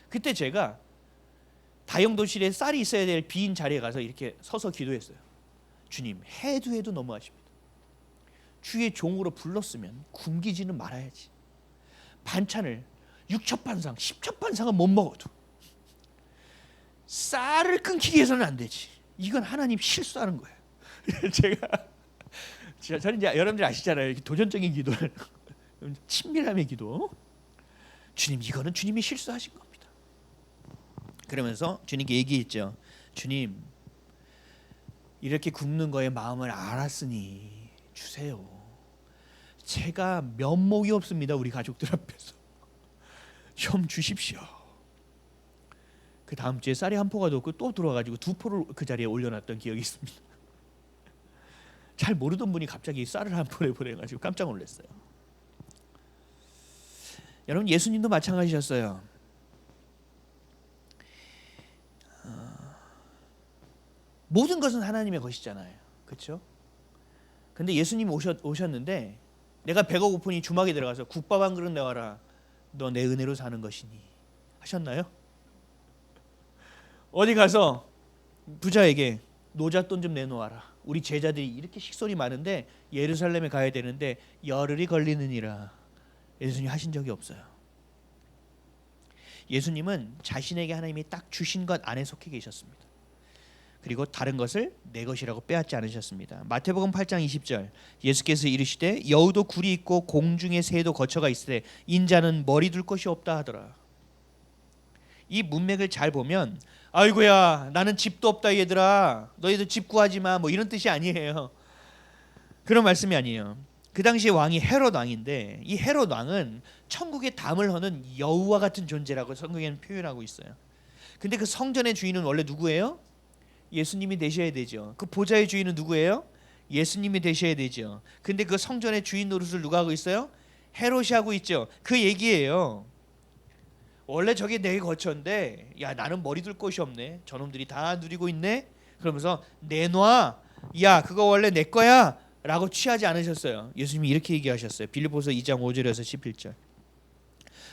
그때 제가 다용도실에 쌀이 있어야 될 빈 자리에 가서 이렇게 서서 기도했어요. 주님, 해도 너무하십니다. 주의 종으로 불렀으면 굶기지는 말아야지. 반찬을 6첩반상 10첩반상은 못 먹어도 쌀을 끊기기 위해서는 안 되지. 이건 하나님 실수하는 거예요. 저는 이제 여러분들 아시잖아요. 도전적인 기도를 친밀함의 기도. 주님, 이거는 주님이 실수하신 겁니다. 그러면서 주님께 얘기했죠. 주님, 이렇게 굶는 거에 마음을 알았으니 주세요. 제가 면목이 없습니다. 우리 가족들 앞에서 좀 주십시오. 그 다음 주에 쌀이 한 포가 더 없고 또 들어와가지고 2포를 그 자리에 올려놨던 기억이 있습니다. 잘 모르던 분이 갑자기 쌀을 한 포를 보내가지고 깜짝 놀랐어요. 여러분, 예수님도 마찬가지셨어요. 모든 것은 하나님의 것이잖아요, 그렇죠? 근데 예수님 오셨는데 내가 배가 고프니 주막에 들어가서 국밥 한 그릇 내와라. 너 내 은혜로 사는 것이니 하셨나요? 어디 가서 부자에게 노잣돈 좀 내놓아라. 우리 제자들이 이렇게 식솔이 많은데 예루살렘에 가야 되는데 열흘이 걸리느니라. 예수님 하신 적이 없어요. 예수님은 자신에게 하나님이 딱 주신 것 안에 속해 계셨습니다. 그리고 다른 것을 내 것이라고 빼앗지 않으셨습니다. 마태복음 8장 20절 예수께서 이르시되 여우도 굴이 있고 공중의 새도 거처가 있으되 인자는 머리 둘 것이 없다 하더라. 이 문맥을 잘 보면 아이고야 나는 집도 없다 얘들아 너희들 집 구하지 마 뭐 이런 뜻이 아니에요. 그런 말씀이 아니에요. 그 당시에 왕이 헤롯 왕인데 이 헤롯 왕은 천국에 담을 허는 여우와 같은 존재라고 성경에는 표현하고 있어요. 근데 그 성전의 주인은 원래 누구예요? 예수님이 되셔야 되죠. 그 보좌의 주인은 누구예요? 예수님이 되셔야 되죠. 근데 그 성전의 주인 노릇을 누가 하고 있어요? 헤롯이 하고 있죠. 그 얘기예요. 원래 저게 내 거처인데 야 나는 머리 둘 곳이 없네. 저놈들이 다 누리고 있네. 그러면서 내놔. 야 그거 원래 내 거야 라고 취하지 않으셨어요. 예수님이 이렇게 얘기하셨어요. 빌립보서 2장 5절에서 11절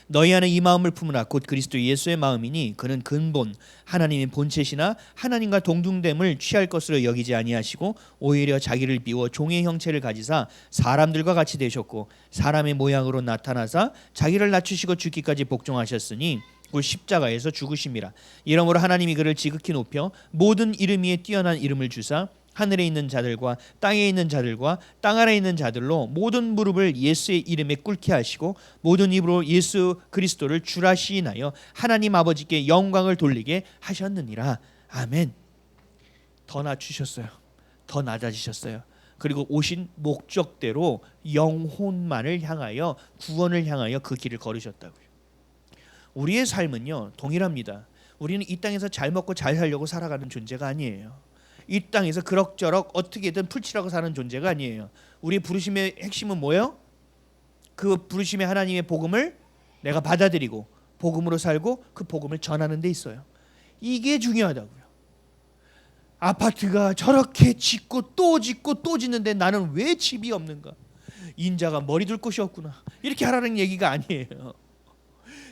너희 안에 이 마음을 품으라. 곧 그리스도 예수의 마음이니 그는 근본 하나님의 본체시나 하나님과 동등됨을 취할 것으로 여기지 아니하시고 오히려 자기를 비워 종의 형체를 가지사 사람들과 같이 되셨고 사람의 모양으로 나타나사 자기를 낮추시고 죽기까지 복종하셨으니 곧 십자가에서 죽으심이라. 이러므로 하나님이 그를 지극히 높여 모든 이름 위에 뛰어난 이름을 주사 하늘에 있는 자들과 땅에 있는 자들과 땅 아래에 있는 자들로 모든 무릎을 예수의 이름에 꿇게 하시고 모든 입으로 예수 그리스도를 주라 시인하여 하나님 아버지께 영광을 돌리게 하셨느니라. 아멘. 더 낮추셨어요. 더 낮아지셨어요. 그리고 오신 목적대로 영혼만을 향하여 구원을 향하여 그 길을 걸으셨다고요. 우리의 삶은요 동일합니다. 우리는 이 땅에서 잘 먹고 잘 살려고 살아가는 존재가 아니에요. 이 땅에서 그럭저럭 어떻게든 풀칠하고 사는 존재가 아니에요. 우리 부르심의 핵심은 뭐예요? 그 부르심의 하나님의 복음을 내가 받아들이고 복음으로 살고 그 복음을 전하는 데 있어요. 이게 중요하다고요. 아파트가 저렇게 짓고 또 짓고 또 짓는데 나는 왜 집이 없는가? 인자가 머리 둘 곳이 없구나. 이렇게 하라는 얘기가 아니에요.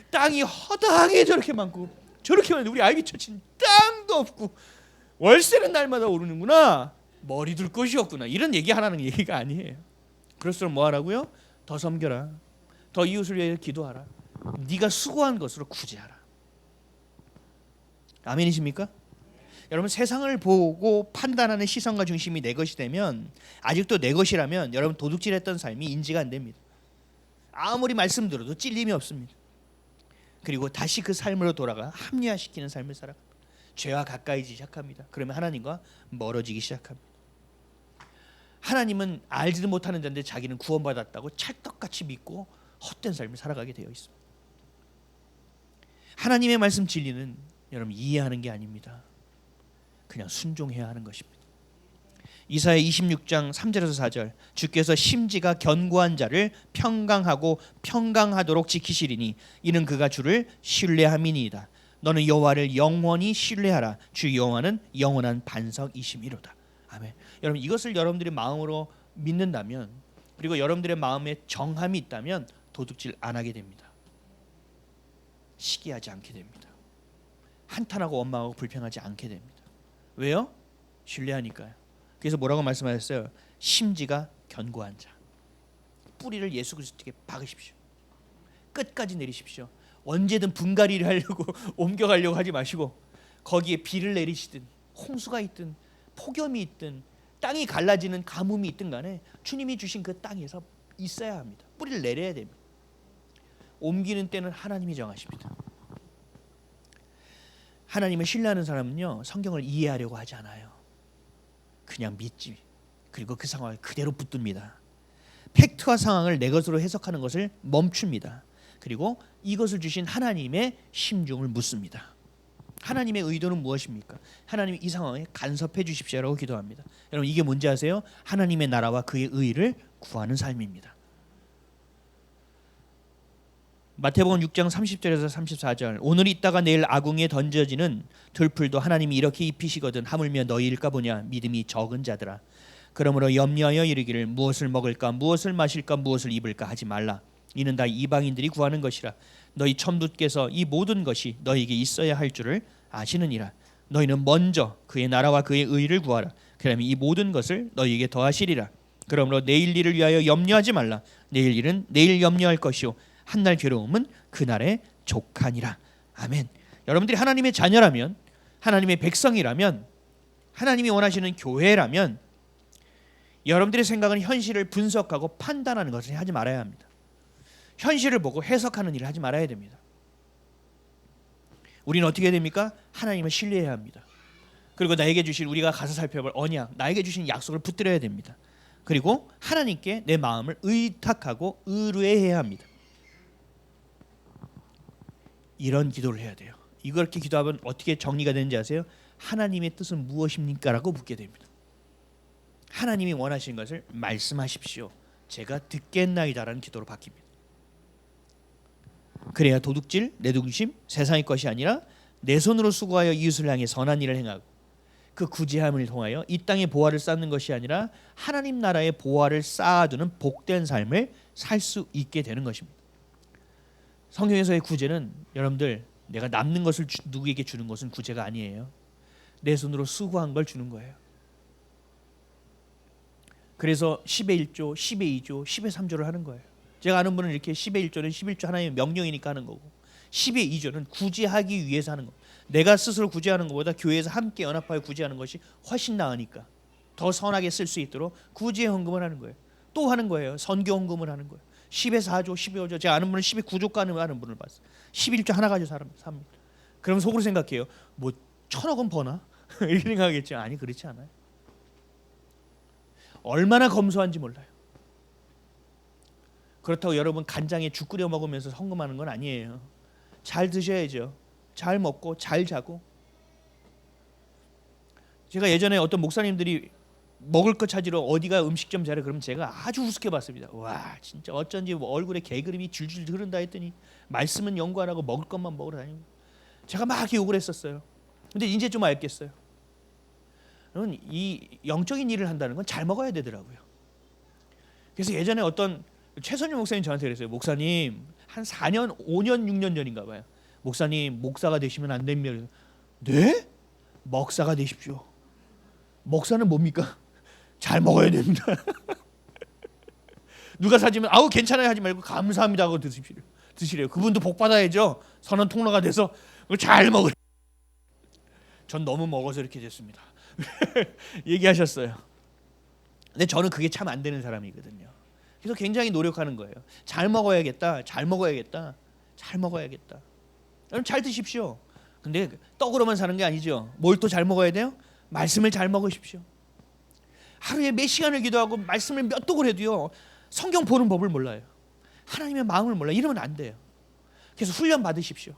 땅이 허다하게 저렇게 많고 저렇게 많은데 우리 아이비처치는 땅도 없고 월세는 날마다 오르는구나. 머리 둘 곳이 없구나. 이런 얘기 하라는 얘기가 아니에요. 그럴수록 뭐 하라고요? 더 섬겨라. 더 이웃을 위해 기도하라. 네가 수고한 것으로 구제하라. 아멘이십니까? 여러분, 세상을 보고 판단하는 시선과 중심이 내 것이 되면, 아직도 내 것이라면 여러분 도둑질했던 삶이 인지가 안 됩니다. 아무리 말씀 들어도 찔림이 없습니다. 그리고 다시 그 삶으로 돌아가 합리화시키는 삶을 살아갑니다. 죄와 가까이지기 시작합니다. 그러면 하나님과 멀어지기 시작합니다. 하나님은 알지도 못하는 자인데 자기는 구원받았다고 찰떡같이 믿고 헛된 삶을 살아가게 되어 있습니다. 하나님의 말씀 진리는 여러분 이해하는 게 아닙니다. 그냥 순종해야 하는 것입니다. 이사야 26장 3절에서 4절, 주께서 심지가 견고한 자를 평강하고 평강하도록 지키시리니 이는 그가 주를 신뢰함이니이다. 너는 여호와를 영원히 신뢰하라. 주 여호와는 영원한 반석이심이로다. 아멘. 여러분, 이것을 여러분들이 마음으로 믿는다면, 그리고 여러분들의 마음에 정함이 있다면 도둑질 안 하게 됩니다. 시기하지 않게 됩니다. 한탄하고 원망하고 불평하지 않게 됩니다. 왜요? 신뢰하니까요. 그래서 뭐라고 말씀하셨어요? 심지가 견고한 자. 뿌리를 예수 그리스도께 박으십시오. 끝까지 내리십시오. 언제든 분갈이를 하려고 옮겨가려고 하지 마시고, 거기에 비를 내리시든 홍수가 있든 폭염이 있든 땅이 갈라지는 가뭄이 있든 간에 주님이 주신 그 땅에서 있어야 합니다. 뿌리를 내려야 됩니다. 옮기는 때는 하나님이 정하십니다. 하나님을 신뢰하는 사람은요, 성경을 이해하려고 하지 않아요. 그냥 믿지. 그리고 그 상황을 그대로 붙듭니다. 팩트와 상황을 내 것으로 해석하는 것을 멈춥니다. 그리고 이것을 주신 하나님의 심중을 묻습니다. 하나님의 의도는 무엇입니까? 하나님 이 상황에 간섭해 주십시오라고 기도합니다. 여러분, 이게 뭔지 아세요? 하나님의 나라와 그의 의를 구하는 삶입니다. 마태복음 6장 30절에서 34절, 오늘 있다가 내일 아궁이에 던져지는 들풀도 하나님이 이렇게 입히시거든 하물며 너희일까 보냐. 믿음이 적은 자들아, 그러므로 염려하여 이르기를 무엇을 먹을까 무엇을 마실까 무엇을 입을까 하지 말라. 이는 다 이방인들이 구하는 것이라. 너희 천부께서 이 모든 것이 너희에게 있어야 할 줄을 아시느니라. 너희는 먼저 그의 나라와 그의 의를 구하라. 그러면 이 모든 것을 너희에게 더하시리라. 그러므로 내일 일을 위하여 염려하지 말라. 내일 일은 내일 염려할 것이요 한날 괴로움은 그날의 족하니라. 아멘. 여러분들이 하나님의 자녀라면, 하나님의 백성이라면, 하나님이 원하시는 교회라면 여러분들의 생각은 현실을 분석하고 판단하는 것을 하지 말아야 합니다. 현실을 보고 해석하는 일을 하지 말아야 됩니다. 우리는 어떻게 해야 됩니까? 하나님을 신뢰해야 합니다. 그리고 나에게 주신, 우리가 가서 살펴볼 언약, 나에게 주신 약속을 붙들어야 됩니다. 그리고 하나님께 내 마음을 의탁하고 의뢰해야 합니다. 이런 기도를 해야 돼요. 이렇게 기도하면 어떻게 정리가 되는지 아세요? 하나님의 뜻은 무엇입니까? 라고 묻게 됩니다. 하나님이 원하시는 것을 말씀하십시오. 제가 듣겠나이다라는 기도로 바뀝니다. 그래야 도둑질, 내동심, 세상의 것이 아니라 내 손으로 수고하여 이웃을 향해 선한 일을 행하고 그 구제함을 통하여 이 땅에 보화를 쌓는 것이 아니라 하나님 나라의 보화를 쌓아두는 복된 삶을 살 수 있게 되는 것입니다. 성경에서의 구제는 여러분들, 내가 남는 것을 누구에게 주는 것은 구제가 아니에요. 내 손으로 수고한 걸 주는 거예요. 그래서 10의 1조, 10의 2조, 10의 3조를 하는 거예요. 제가 아는 분은 이렇게 10의 1조는 11조 하나님의 명령이니까 하는 거고, 10의 2조는 구제하기 위해서 하는 겁니다. 내가 스스로 구제하는 것보다 교회에서 함께 연합하여 구제하는 것이 훨씬 나으니까 더 선하게 쓸 수 있도록 구제 헌금을 하는 거예요. 또 하는 거예요. 선교 헌금을 하는 거예요. 10의 4조, 10의 5조. 제가 아는 분은 10의 9조 하는 분을 봤어요. 11조 하나 가지고 삽니다. 그럼 속으로 생각해요. 뭐 1,000억 원 버나? 이렇게 생각하겠죠. 아니, 그렇지 않아요. 얼마나 검소한지 몰라요. 그렇다고 여러분 간장에 죽 끓여 먹으면서 헌금하는 건 아니에요. 잘 드셔야죠. 잘 먹고 잘 자고. 제가 예전에 어떤 목사님들이 먹을 거 찾으러 어디가 음식점 자래 그러면 제가 아주 우습게 봤습니다. 와 진짜 어쩐지 뭐 얼굴에 개그림이 줄줄 흐른다 했더니 말씀은 연구 안 하고 먹을 것만 먹으러 다니고 제가 막 욕을 했었어요. 근데 이제 좀 알겠어요. 여러분 이 영적인 일을 한다는 건 잘 먹어야 되더라고요. 그래서 예전에 어떤 최선율 목사님 저한테 그랬어요. 목사님 한 4년 5년 6년 전인가 봐요. 목사님 목사가 되시면 안 됩니다. 네? 먹사가 되십시오. 먹사는 뭡니까? 잘 먹어야 됩니다. 누가 사주면 아우 괜찮아요 하지 말고 감사합니다 하고 드시래요. 그분도 복 받아야죠. 선한 통로가 돼서 잘 먹으. 전 너무 먹어서 이렇게 됐습니다. 얘기하셨어요. 근데 저는 그게 참 안 되는 사람이거든요. 그래서 굉장히 노력하는 거예요. 잘 먹어야겠다. 잘 먹어야겠다. 잘 먹어야겠다. 여러분 잘 드십시오. 근데 떡으로만 사는 게 아니죠. 뭘 또 잘 먹어야 돼요? 말씀을 잘 먹으십시오. 하루에 몇 시간을 기도하고 말씀을 몇 독을 해도요. 성경 보는 법을 몰라요. 하나님의 마음을 몰라요. 이러면 안 돼요. 그래서 훈련 받으십시오.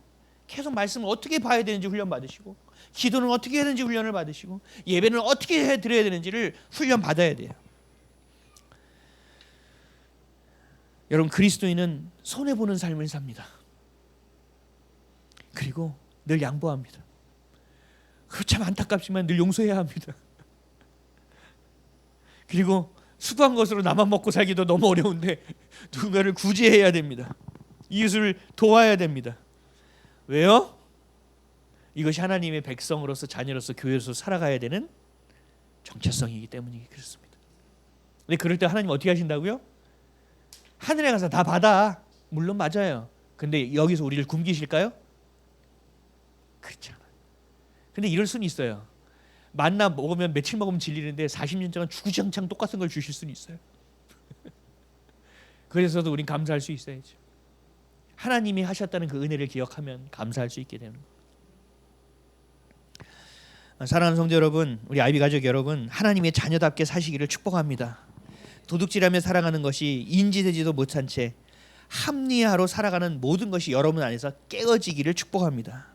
계속 말씀을 어떻게 봐야 되는지 훈련 받으시고 기도는 어떻게 해야 되는지 훈련을 받으시고 예배는 어떻게 해드려야 되는지를 훈련 받아야 돼요. 여러분 그리스도인은 손해보는 삶을 삽니다. 그리고 늘 양보합니다. 그거 참 안타깝지만 늘 용서해야 합니다. 그리고 수고한 것으로 나만 먹고 살기도 너무 어려운데 누군가를 구제해야 됩니다. 이웃을 도와야 됩니다. 왜요? 이것이 하나님의 백성으로서 자녀로서 교회로서 살아가야 되는 정체성이기 때문이 그렇습니다. 근데 그럴 때 하나님 어떻게 하신다고요? 하늘에 가서 다 받아. 물론 맞아요. 근데 여기서 우리를 굶기실까요? 그렇지 않아요. 근데 이럴 수는 있어요. 만나 먹으면 며칠 먹으면 질리는데 40년 동안 주구장창 똑같은 걸 주실 수는 있어요. 그래서도 우린 감사할 수 있어야죠. 하나님이 하셨다는 그 은혜를 기억하면 감사할 수 있게 되는 거예요. 사랑하는 성도 여러분, 우리 아이비 가족 여러분, 하나님의 자녀답게 사시기를 축복합니다. 도둑질하며 살아가는 것이 인지되지도 못한 채 합리화로 살아가는 모든 것이 여러분 안에서 깨어지기를 축복합니다.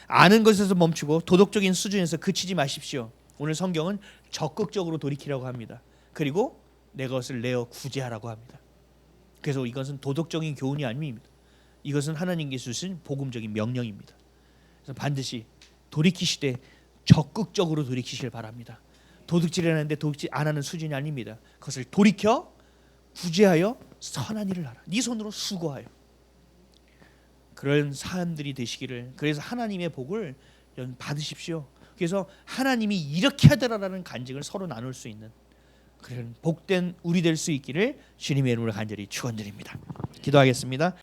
아는 것에서 멈추고 도덕적인 수준에서 그치지 마십시오. 오늘 성경은 적극적으로 돌이키라고 합니다. 그리고 내 것을 내어 구제하라고 합니다. 그래서 이것은 도덕적인 교훈이 아닙니다. 이것은 하나님께서 주신 복음적인 명령입니다. 그래서 반드시 돌이키시되 적극적으로 돌이키시길 바랍니다. 도둑질을 하는데 도둑질 안 하는 수준이 아닙니다. 그것을 돌이켜 구제하여 선한 일을 하라. 네 손으로 수고하여. 그런 사람들이 되시기를. 그래서 하나님의 복을 받으십시오. 그래서 하나님이 이렇게 하더라라는 간증을 서로 나눌 수 있는 그런 복된 우리 될 수 있기를 주님의 이름으로 간절히 축원드립니다. 기도하겠습니다.